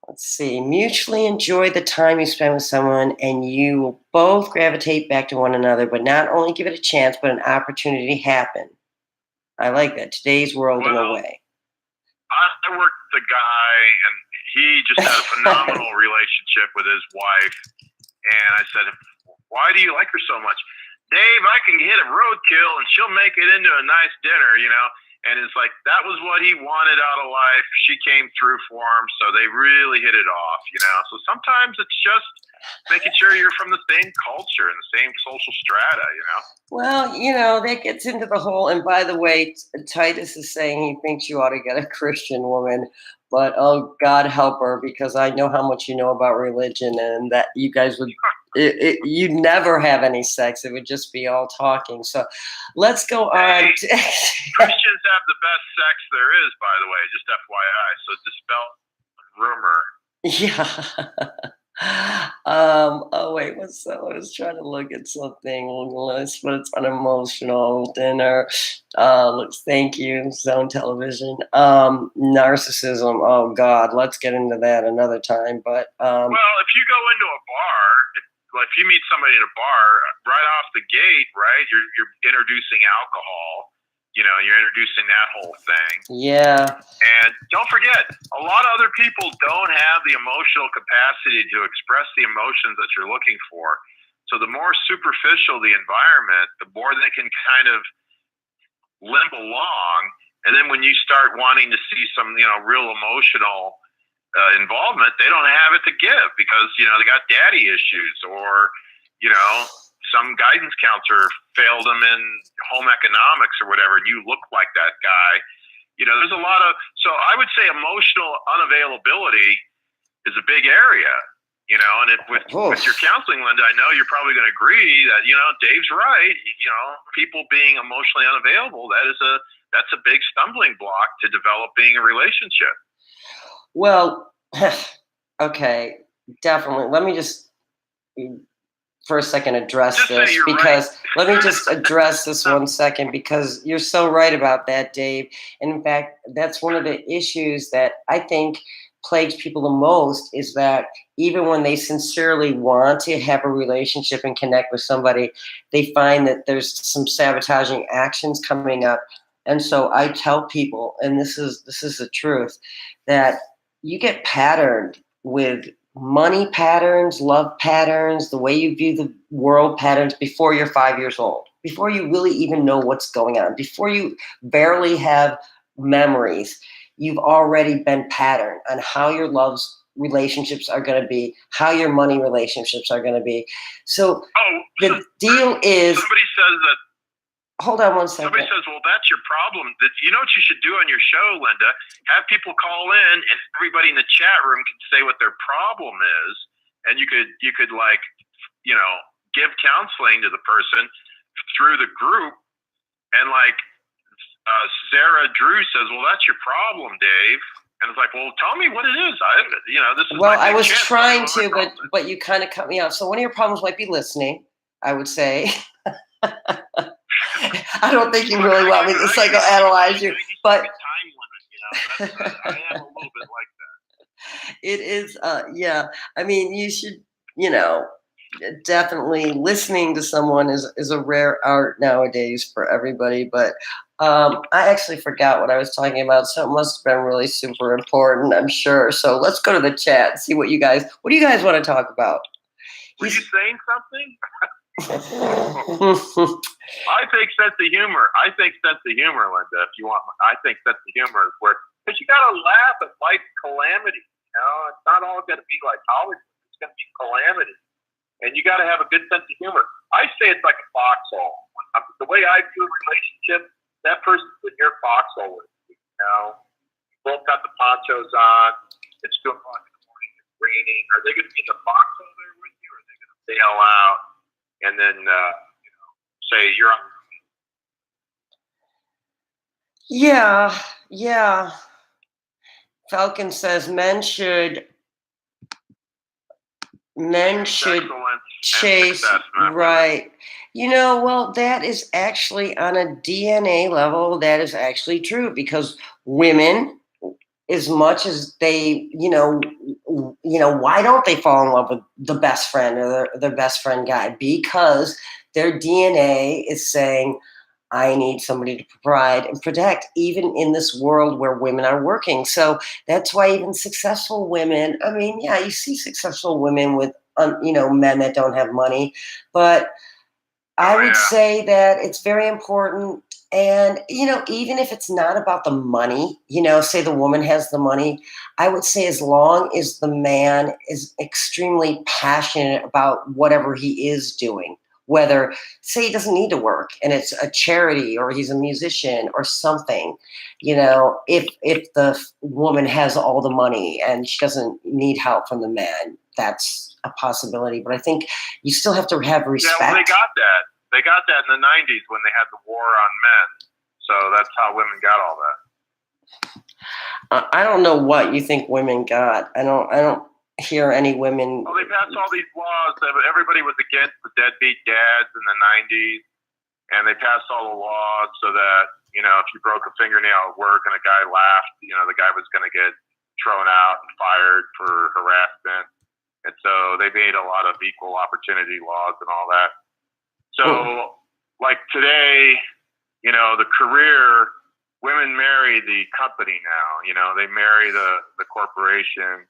Let's see. Mutually enjoy the time you spend with someone, and you will both gravitate back to one another, but not only give it a chance, but an opportunity happen. I like that. Today's world in a way. I worked with a guy, and he just had a phenomenal relationship with his wife. And I said, why do you like her so much? Dave, I can hit a roadkill, and she'll make it into a nice dinner, And it's like, that was what he wanted out of life. She came through for him, so they really hit it off, So sometimes it's just making sure you're from the same culture and the same social strata, Well, that gets into the whole, and by the way, Titus is saying he thinks you ought to get a Christian woman, but oh, God help her, because I know how much you know about religion, and that you guys would, you'd never have any sex. It would just be all talking. So let's go on. Christians have the best sex there is, by the way, just FYI. So dispel rumor. Yeah. Oh wait, I was trying to look at something, but it's unemotional dinner. Thank you, Zone Television. Narcissism. Oh God, let's get into that another time. But well, if you go into a bar, if you meet somebody in a bar, right off the gate, right, you're introducing alcohol. You're introducing that whole thing. Yeah. And don't forget, a lot of other people don't have the emotional capacity to express the emotions that you're looking for. So the more superficial the environment, the more they can kind of limp along. And then when you start wanting to see some, real emotional involvement, they don't have it to give because, they got daddy issues or, some guidance counselor failed them in home economics or whatever, and you look like that guy. There's a lot of, so I would say emotional unavailability is a big area, and with your counseling, Linda, I know you're probably going to agree that, Dave's right. People being emotionally unavailable, that's a big stumbling block to developing a relationship. Well, okay, definitely. Let me just for a second address this, because let me just address this 1 second, because you're so right about that, Dave. And in fact, that's one of the issues that I think plagues people the most, is that even when they sincerely want to have a relationship and connect with somebody, they find that there's some sabotaging actions coming up. And so I tell people, and this is the truth, that you get patterned with money patterns, love patterns, the way you view the world patterns before you're 5 years old, before you really even know what's going on, before you barely have memories. You've already been patterned on how your love's relationships are going to be, how your money relationships are going to be. So the deal is, somebody says that. Hold on one second. Somebody says, "Well, that's your problem." You know what you should do on your show, Linda? Have people call in, and everybody in the chat room can say what their problem is, and you could like, give counseling to the person through the group, and like Sarah Drew says, "Well, that's your problem, Dave." And it's like, "Well, tell me what it is. This is well, my I was chance trying to, but you kind of cut me off. So one of your problems might be listening, I would say. I don't think you really want me to psychoanalyze you, but time limit, I am a little bit like that. It is, yeah. I mean, you should, definitely listening to someone is a rare art nowadays for everybody. But I actually forgot what I was talking about, so it must have been really super important, I'm sure. So let's go to the chat and see what do you guys want to talk about? Were you saying something? I think sense of humor. Linda. If you want, I think sense of humor is where, because you got to laugh at life's calamity. It's not all going to be like Hollywood. It's going to be calamity, and you got to have a good sense of humor. I say it's like a foxhole. The way I view a relationship, that person's in your foxhole with you. Both got the ponchos on. It's 2:00 in the morning. It's raining. Are they going to be in the foxhole there with you, or are they going to bail out and then say you're on? Yeah. Falcon says men should chase, right. Well, that is actually on a DNA level, that is actually true, because women, as much as they, why don't they fall in love with the best friend or their best friend guy? Because their DNA is saying, I need somebody to provide and protect, even in this world where women are working. So that's why even successful women, I mean, yeah, you see successful women with, men that don't have money. But I would say that it's very important. And, even if it's not about the money, say the woman has the money, I would say as long as the man is extremely passionate about whatever he is doing, whether, say, he doesn't need to work and it's a charity or he's a musician or something, if the woman has all the money and she doesn't need help from the man, that's a possibility. But I think you still have to have respect. Yeah, well, they got that. They got that in the 90s when they had the war on men. So that's how women got all that. I don't know what you think women got. I don't hear any women. Well, they passed all these laws. Everybody was against the deadbeat dads in the 90s. And they passed all the laws so that, if you broke a fingernail at work and a guy laughed, the guy was going to get thrown out and fired for harassment. And so they made a lot of equal opportunity laws and all that. So, like today, the career, women marry the company now. They marry the corporation,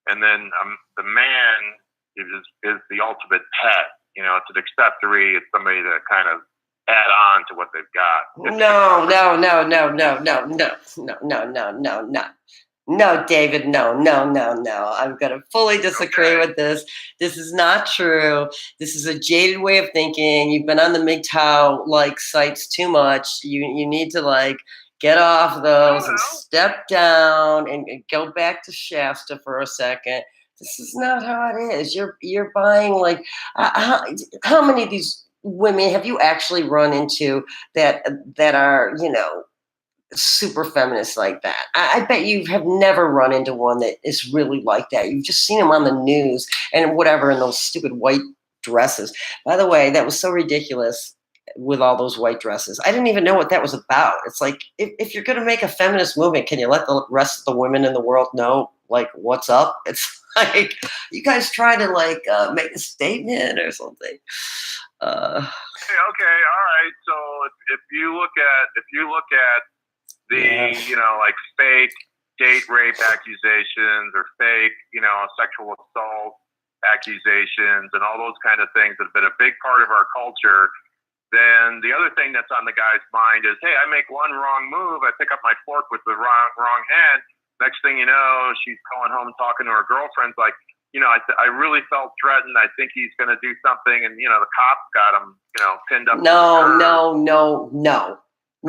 and then the man is the ultimate pet. It's an accessory. It's somebody to kind of add on to what they've got. No, David, no. I'm going to fully disagree with this. This is not true. This is a jaded way of thinking. You've been on the MGTOW sites too much. You need to get off those and step down and go back to Shasta for a second. This is not how it is. You're buying how many of these women have you actually run into that are super feminist like that? I bet you have never run into one that is really like that. You've just seen them on the news and whatever in those stupid white dresses. By the way, that was so ridiculous with all those white dresses. I didn't even know what that was about. It's like, if you're going to make a feminist movement, can you let the rest of the women in the world know what's up? It's like, you guys try to make a statement or something. Okay, all right. So if you look at the fake date rape accusations or fake, sexual assault accusations and all those kind of things that have been a big part of our culture, then the other thing that's on the guy's mind is, hey, I make one wrong move, I pick up my fork with the wrong hand. Next thing you know, she's calling home talking to her girlfriends like, I really felt threatened. I think he's going to do something, and the cops got him, pinned up. No.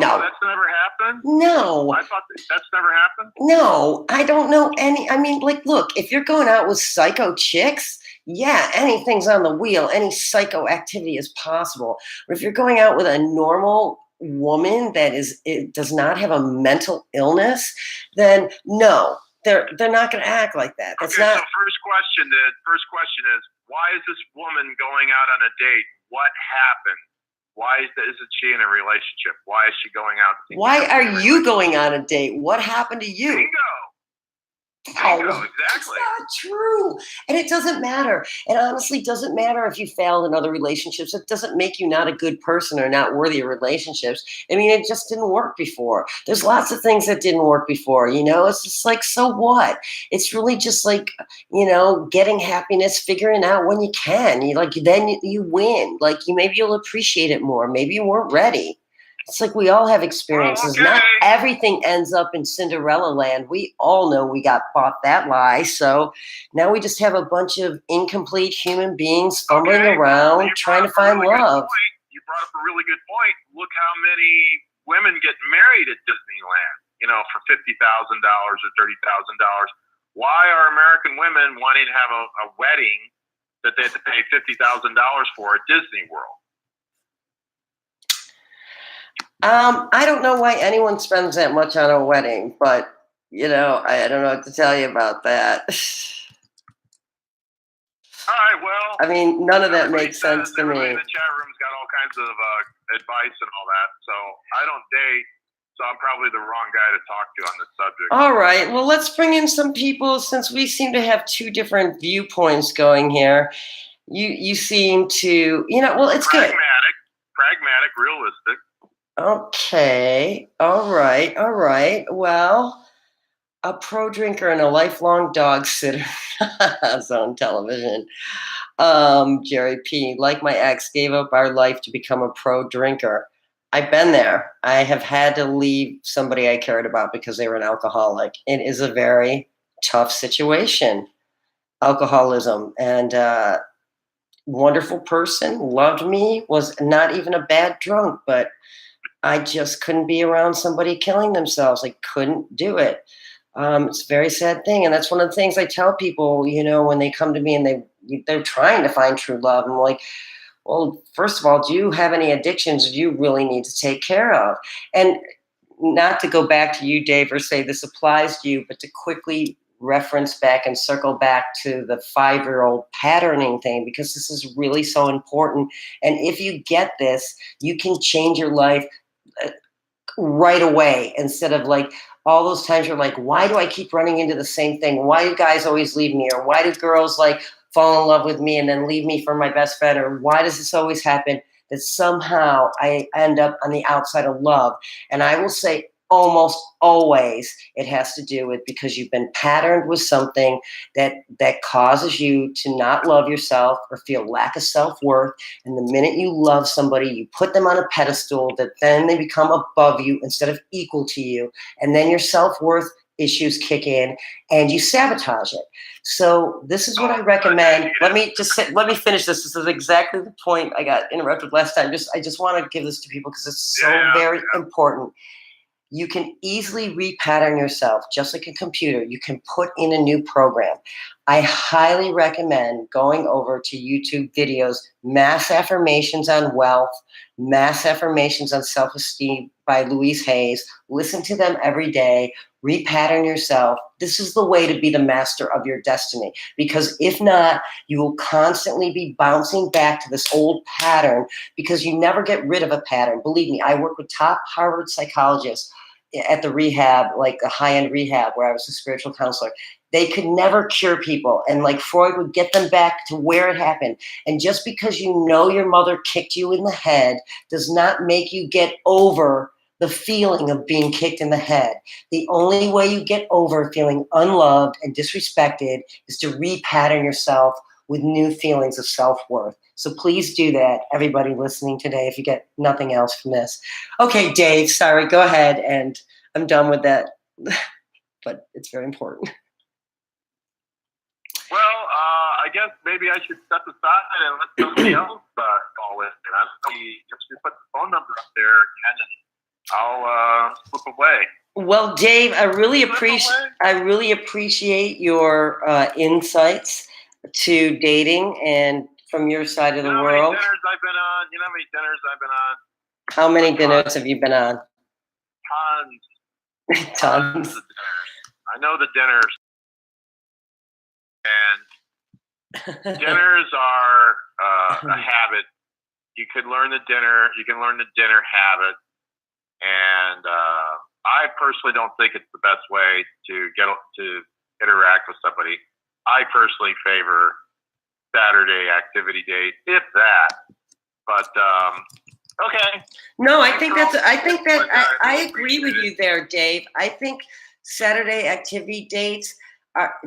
Oh, that's never happened? No. I thought that's never happened? No, I don't know any. I mean, like, look, if you're going out with psycho chicks, yeah, anything's on the wheel. Any psycho activity is possible. But if you're going out with a normal woman that does not have a mental illness, then no, they're not going to act like that. That's okay, not. So first question is, why is this woman going out on a date? What happened? Why isn't she in a relationship? Why is she going out? Why are you going on a date? What happened to you? Bingo, exactly. It's not true. And it doesn't matter. It honestly doesn't matter if you failed in other relationships. It doesn't make you not a good person or not worthy of relationships. I mean, it just didn't work before. There's lots of things that didn't work before, It's just like, so what? It's really just like, getting happiness, figuring out when you can. Then you win. Maybe you'll appreciate it more. Maybe you weren't ready. It's like we all have experiences. Okay. Not everything ends up in Cinderella land. We all know we got bought that lie. So now we just have a bunch of incomplete human beings fumbling around trying to find love. You brought up a really good point. Look how many women get married at Disneyland, for $50,000 or $30,000. Why are American women wanting to have a wedding that they have to pay $50,000 for at Disney World? I don't know why anyone spends that much on a wedding, but I don't know what to tell you about that. All right, well, I mean, none of that makes sense to me. Everybody in the chat room's got all kinds of advice and all that, so I don't date, so I'm probably the wrong guy to talk to on this subject. All right, well, let's bring in some people since we seem to have two different viewpoints going here. You seem to, well, it's good. Pragmatic, realistic. Okay. All right. Well, a pro drinker and a lifelong dog sitter on television. Jerry P., like my ex, gave up our life to become a pro drinker. I've been there. I have had to leave somebody I cared about because they were an alcoholic. It is a very tough situation, alcoholism. And wonderful person, loved me, was not even a bad drunk, but I just couldn't be around somebody killing themselves. I couldn't do it. It's a very sad thing. And that's one of the things I tell people, when they come to me and they're trying to find true love. I'm like, well, first of all, do you have any addictions you really need to take care of? And not to go back to you, Dave, or say this applies to you, but to quickly reference back and circle back to the 5-year-old patterning thing, because this is really so important. And if you get this, you can change your life right away, instead of like all those times you're like, why do I keep running into the same thing? Why do guys always leave me? Or why do girls fall in love with me and then leave me for my best friend? Or why does this always happen that somehow I end up on the outside of love? And I will say almost always it has to do with because you've been patterned with something that causes you to not love yourself or feel lack of self-worth. And the minute you love somebody, you put them on a pedestal, that then they become above you instead of equal to you. And then your self-worth issues kick in and you sabotage it. So this is what I recommend. Let me finish this. This is exactly the point. I got interrupted last time. I just want to give this to people because it's so very important. You can easily repattern yourself, just like a computer. You can put in a new program. I highly recommend going over to YouTube videos, Mass Affirmations on Wealth, Mass Affirmations on Self-Esteem by Louise Hayes. Listen to them every day. Repattern yourself. This is the way to be the master of your destiny. Because if not, you will constantly be bouncing back to this old pattern because you never get rid of a pattern. Believe me, I work with top Harvard psychologists at the rehab, like a high-end rehab where I was a spiritual counselor. They could never cure people. And like Freud would get them back to where it happened. And just because you know your mother kicked you in the head does not make you get over the feeling of being kicked in the head. The only way you get over feeling unloved and disrespected is to repattern yourself with new feelings of self-worth. So please do that, everybody listening today, if you get nothing else from this. Okay, Dave, sorry, go ahead, and I'm done with that, but it's very important. Well, I guess maybe I should step aside and let somebody else call in. And I'm just put the phone number up there again, and I'll slip away. Well, Dave, I really appreciate your insights to dating and from your side of the world. You know how many dinners I've been on? You know how many dinners I've been on? How many dinners have you been on? Tons. Tons. Of dinners. I know the dinners. And dinners are a habit. You could learn the dinner. You can learn the dinner habit. And I personally don't think it's the best way to interact with somebody. I personally favor Saturday activity date, if that. But okay. No, I agree with you there, Dave. I think Saturday activity dates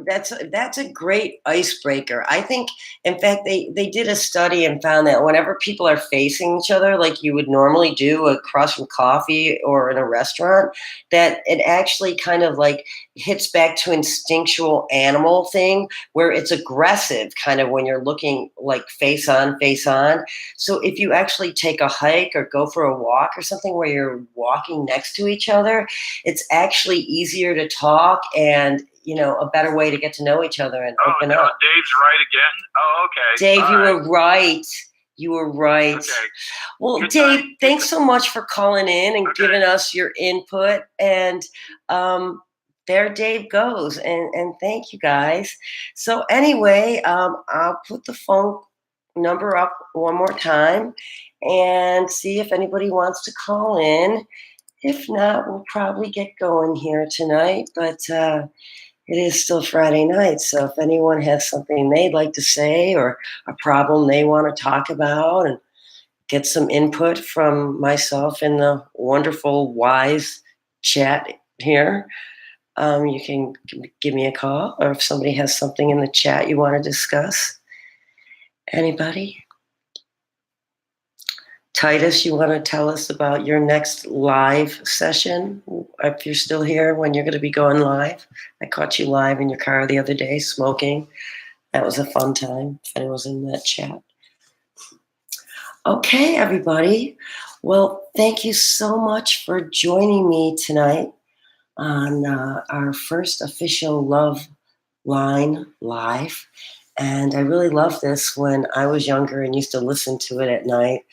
that's a great icebreaker. I think, in fact, they did a study and found that whenever people are facing each other like you would normally do across from coffee or in a restaurant, that it actually kind of like hits back to instinctual animal thing where it's aggressive kind of when you're looking like face on. So if you actually take a hike or go for a walk or something where you're walking next to each other, it's actually easier to talk and a better way to get to know each other and open up. Dave's right again? Oh, okay. Dave, were right. You were right. Okay. Well, Good Dave, time. thanks so much for calling in and giving us your input. And there Dave goes. And thank you, guys. So anyway, I'll put the phone number up one more time and see if anybody wants to call in. If not, we'll probably get going here tonight. But it is still Friday night, so if anyone has something they'd like to say or a problem they want to talk about and get some input from myself in the wonderful, wise chat here, you can give me a call, or if somebody has something in the chat you want to discuss. Anybody? Titus, you want to tell us about your next live session? If you're still here, when you're going to be going live. I caught you live in your car the other day smoking. That was a fun time, if anyone was in that chat. Okay, everybody. Well, thank you so much for joining me tonight on our first official Love Line Live. And I really loved this when I was younger and used to listen to it at night.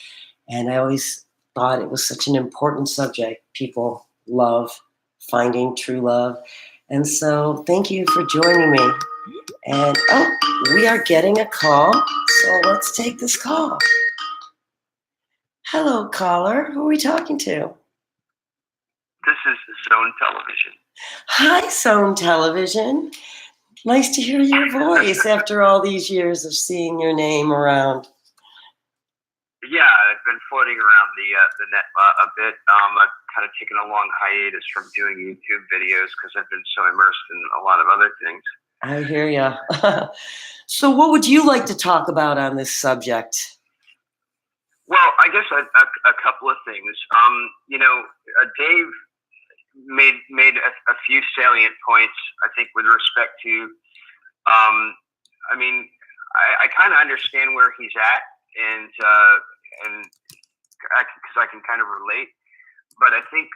And I always thought it was such an important subject. People love finding true love. And so thank you for joining me. And, we are getting a call. So let's take this call. Hello, caller. Who are we talking to? This is Zone Television. Hi, Zone Television. Nice to hear your voice after all these years of seeing your name around. Yeah, I've been floating around the net a bit. I've kind of taken a long hiatus from doing YouTube videos because I've been so immersed in a lot of other things. I hear ya. So what would you like to talk about on this subject? Well, I guess a couple of things. Dave made a few salient points, I think, with respect to, I kind of understand where he's at, and because I can kind of relate, but I think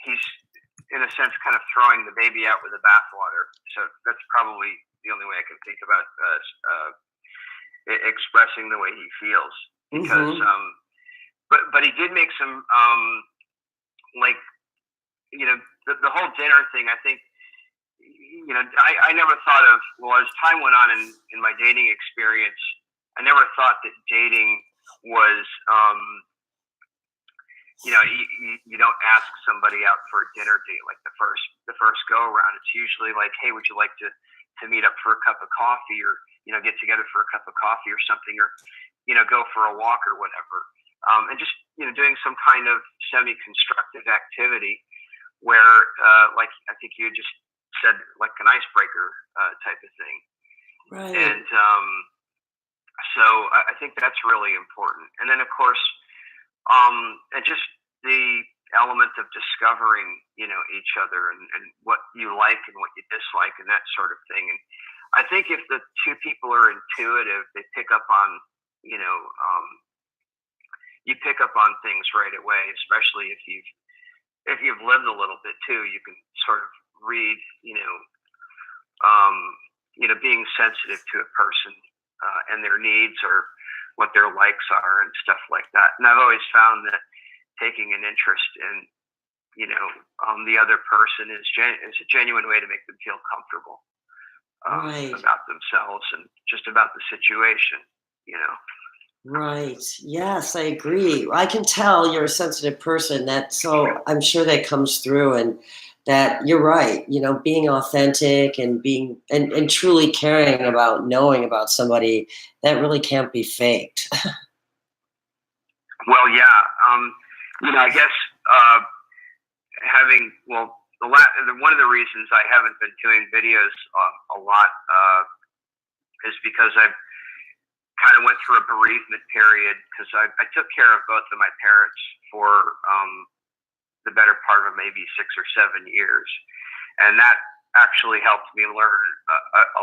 he's in a sense kind of throwing the baby out with the bathwater. So that's probably the only way I can think about expressing the way he feels. Because, but he did make some the whole dinner thing. I think I never thought of, well, as time went on in my dating experience, I never thought that dating was, you don't ask somebody out for a dinner date like the first go around. It's usually like, hey, would you like to meet up for a cup of coffee, or get together for a cup of coffee or something, or go for a walk or whatever. and just doing some kind of semi-constructive activity where, like I think you just said, like an icebreaker type of thing. Right. And so I think that's really important. And then, of course, and just the element of discovering, each other and what you like and what you dislike and that sort of thing. And I think if the two people are intuitive, they pick up on, you pick up on things right away, especially if you've lived a little bit too. You can sort of read, being sensitive to a person and their needs or what their likes are and stuff like that. And I've always found that taking an interest in, the other person is a genuine way to make them feel comfortable Right. about themselves and just about the situation, Right. Yes, I agree. I can tell you're a sensitive person. So I'm sure that comes through, and that you're right. Being authentic and being and truly caring about knowing about somebody, that really can't be faked. Well, yeah. I guess one of the reasons I haven't been doing videos a lot is because I've kind of went through a bereavement period, because I took care of both of my parents for the better part of maybe 6 or 7 years, and that actually helped me learn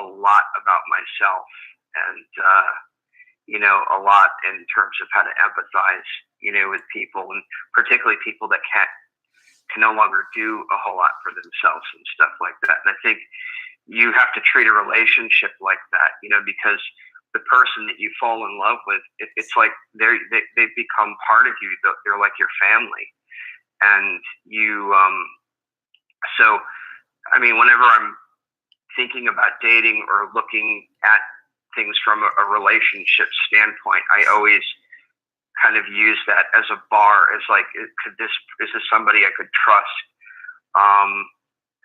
a lot about myself, and a lot in terms of how to empathize, with people, and particularly people that can no longer do a whole lot for themselves and stuff like that. And I think you have to treat a relationship like that, because the person that you fall in love with, it's like they become part of you. They're like your family, and you. So, I mean, whenever I'm thinking about dating or looking at things from a relationship standpoint, I always kind of use that as a bar, as like, is this somebody I could trust,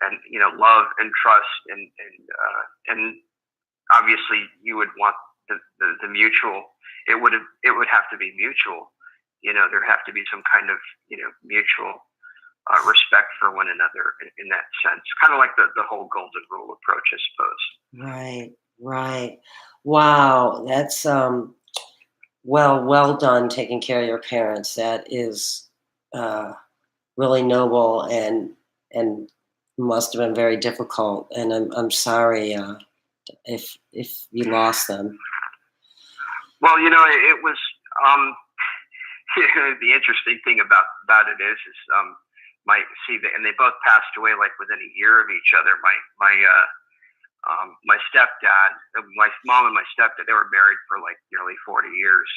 and love and trust, and obviously you would want the mutual. It would have to be mutual. There have to be some kind of mutual respect for one another in that sense, kind of like the whole golden rule approach, I suppose. Right. Right. Wow. That's well done taking care of your parents. That is really noble, and must have been very difficult. And I'm sorry if you lost them. Well, it was the interesting thing about it is and they both passed away like within a year of each other. My stepdad, my mom and my stepdad, they were married for like nearly 40 years.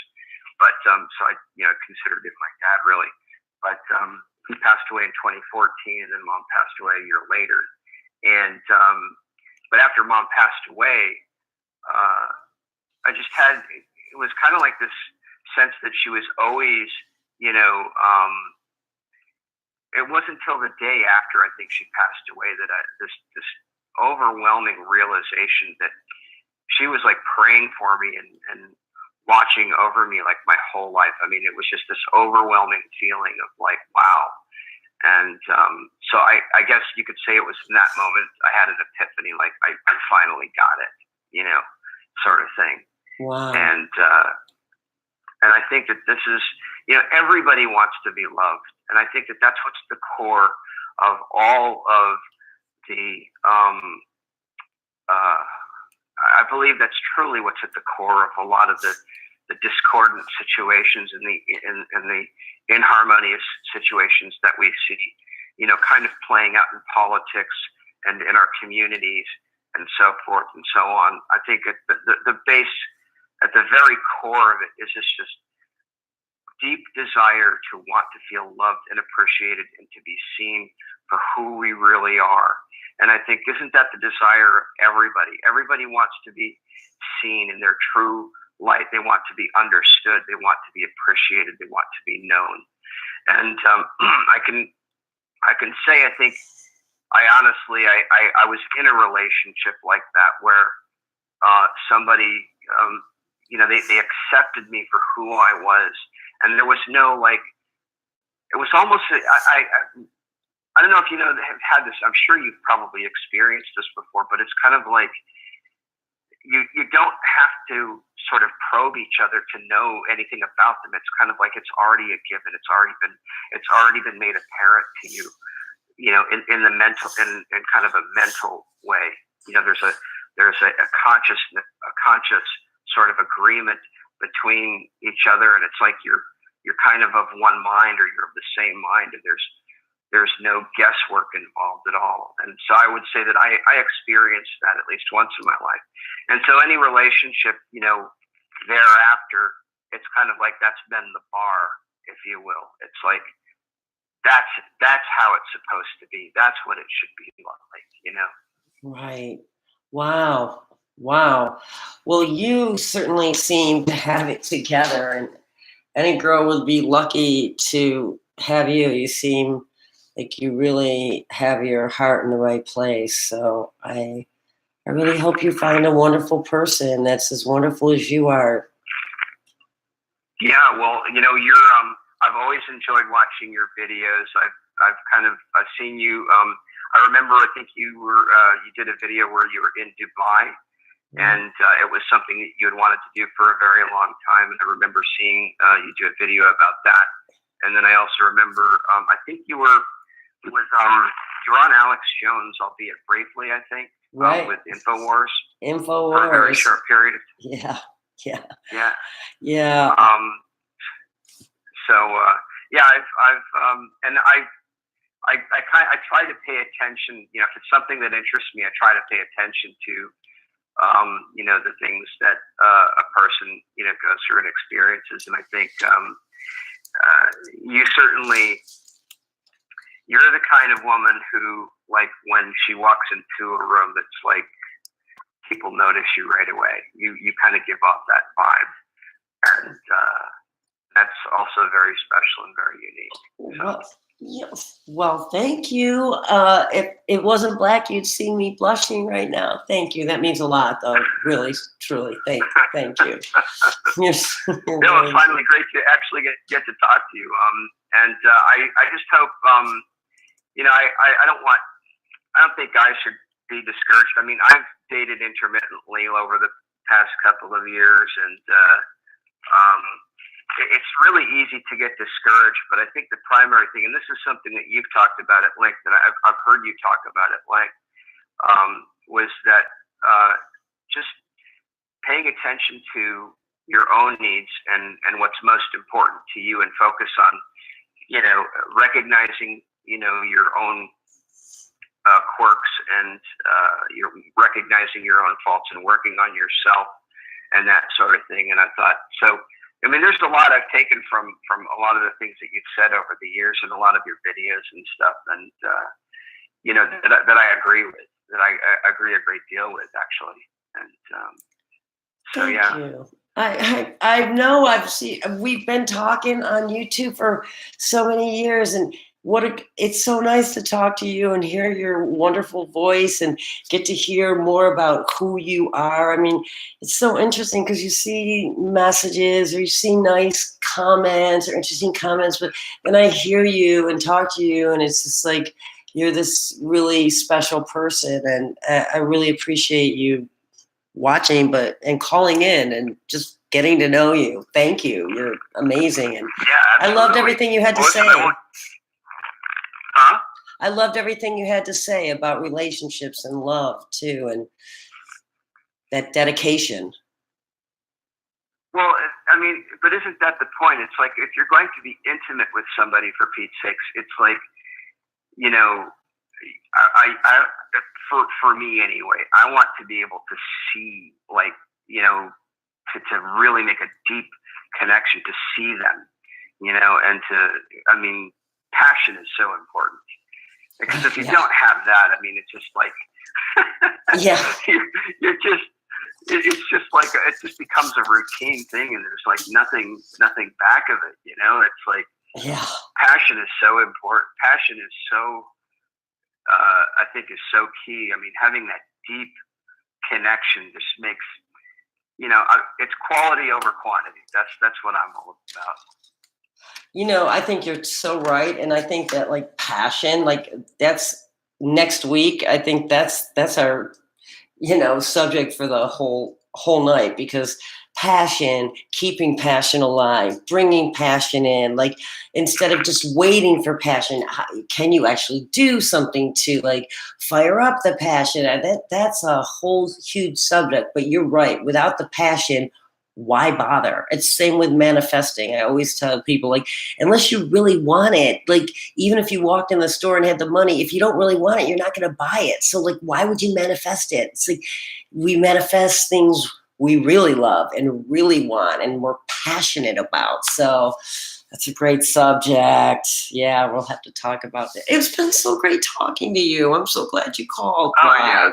But so I considered it my dad, really. But he passed away in 2014, and then mom passed away a year later. And but after mom passed away, I just had, it was kind of like this sense that she was always, it wasn't until the day after I think she passed away that this overwhelming realization that she was like praying for me and watching over me like my whole life. I mean, it was just this overwhelming feeling of like, wow. And so I guess you could say it was in that moment I had an epiphany, like I finally got it, sort of thing. Wow. And I think that this is, everybody wants to be loved. And I think that that's what's the core of all of the, I believe that's truly what's at the core of a lot of the discordant situations and the inharmonious situations that we see, kind of playing out in politics and in our communities and so forth and so on. I think at the base, at the very core of it, is this just deep desire to want to feel loved and appreciated and to be seen for who we really are. And I think, isn't that the desire of everybody? Everybody wants to be seen in their true light. They want to be understood. They want to be appreciated. They want to be known. And I can say, I think, I honestly was in a relationship like that where somebody, they accepted me for who I was. And there was no, like, it was almost, I don't know if you know, have had this, I'm sure you've probably experienced this before, but it's kind of like, you don't have to sort of probe each other to know anything about them. It's kind of like it's already a given. It's already been made apparent to you, in the mental, in kind of a mental way. There's a conscious sort of agreement between each other, and it's like you're kind of one mind, or you're of the same mind, and there's no guesswork involved at all. And so I would say that I experienced that at least once in my life. And so any relationship, thereafter, it's kind of like that's been the bar, if you will. It's like that's how it's supposed to be. That's what it should be like. Right. Wow. Well, you certainly seem to have it together, and any girl would be lucky to have you. You seem like you really have your heart in the right place. So I really hope you find a wonderful person that's as wonderful as you are. Yeah, well, I've always enjoyed watching your videos. I've seen you. I remember, I think you did a video where you were in Dubai, and it was something that you had wanted to do for a very long time. And I remember seeing you do a video about that. And then I also remember, I think you were on Alex Jones, albeit briefly, I think, right, with InfoWars. For a very short period. Yeah. I try to pay attention. If it's something that interests me, I try to pay attention to, the things that a person goes through and experiences. And I think you're the kind of woman who, like, when she walks into a room, it's like people notice you right away. You kind of give off that vibe, and that's also very special and very unique. So. Well, thank you. If it wasn't black, you'd see me blushing right now. Thank you. That means a lot, though. Really, truly. Thank you. It's finally great to actually get to talk to you. And I just hope, I don't think guys should be discouraged. I mean, I've dated intermittently over the past couple of years, and it's really easy to get discouraged. But I think the primary thing, and this is something that you've talked about at length, and I've heard you talk about at length, was that just paying attention to your own needs and what's most important to you, and focus on, recognizing, your own quirks, and you're recognizing your own faults, and working on yourself and that sort of thing. And I thought, so, I mean, there's a lot I've taken from a lot of the things that you've said over the years, and a lot of your videos and stuff, and that I agree with, that I agree a great deal with, actually. And so, Thank yeah. you. I know we've been talking on YouTube for so many years, and it's so nice to talk to you and hear your wonderful voice and get to hear more about who you are. I mean, it's so interesting because you see messages, or you see nice comments or interesting comments, but then I hear you and talk to you, and it's just like you're this really special person, and I really appreciate you watching and calling in and just getting to know you. Thank you. You're amazing. And yeah, I loved everything you had to say. Huh? I loved everything you had to say about relationships and love too, and that dedication. Well, I mean, but isn't that the point? It's like, if you're going to be intimate with somebody, for Pete's sakes, it's like, for me anyway, I want to be able to see, like, to really make a deep connection, to see them, and passion is so important, because if you don't have that, I mean, it's just like, you're just, it's just like, it just becomes a routine thing, and there's like nothing back of it, it's like, passion is so important. Passion is so, I think, is so key. I mean, having that deep connection just makes it's quality over quantity. That's what I'm all about. I think you're so right, and I think that like passion, like that's next week. I think that's our subject for the whole night, because passion, keeping passion alive, bringing passion in, like instead of just waiting for passion, can you actually do something to like fire up the passion? And that's a whole huge subject. But you're right. Without the passion, why bother? It's same with manifesting. I always tell people, like, unless you really want it, like even if you walked in the store and had the money, if you don't really want it, you're not going to buy it. So like, why would you manifest it? It's like we manifest things we really love and really want and we're passionate about. So that's a great subject. Yeah, we'll have to talk about it. It's been so great talking to you. I'm so glad you called. Oh, yeah.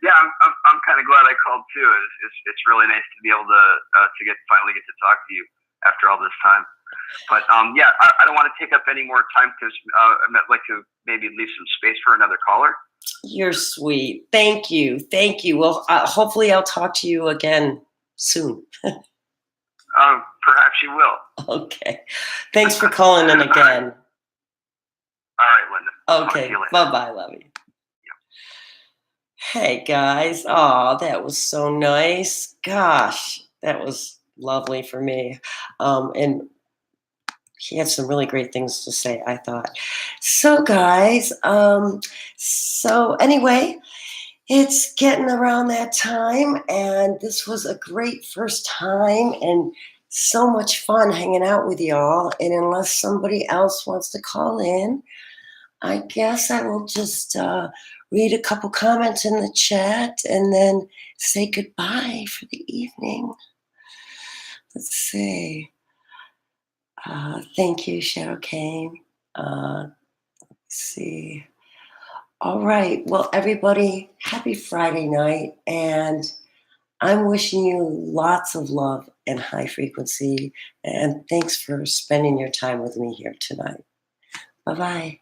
Yeah, I'm kind of glad I called too. It's really nice to be able to finally get to talk to you after all this time. But yeah, I don't want to take up any more time because I'd like to maybe leave some space for another caller. You're sweet. Thank you. Well, hopefully I'll talk to you again soon. Perhaps you will. Okay. Thanks for calling in again. All right, Linda. Okay. Bye-bye, love you. Hey guys, oh, that was so nice. Gosh, that was lovely for me. And he had some really great things to say, I thought. So guys, so anyway, it's getting around that time, and this was a great first time and so much fun hanging out with y'all. And unless somebody else wants to call in, I guess I will just read a couple comments in the chat and then say goodbye for the evening. Let's see. Thank you, Shadow Kane. Let's see. All right. Well, everybody, happy Friday night. And I'm wishing you lots of love and high frequency. And thanks for spending your time with me here tonight. Bye-bye.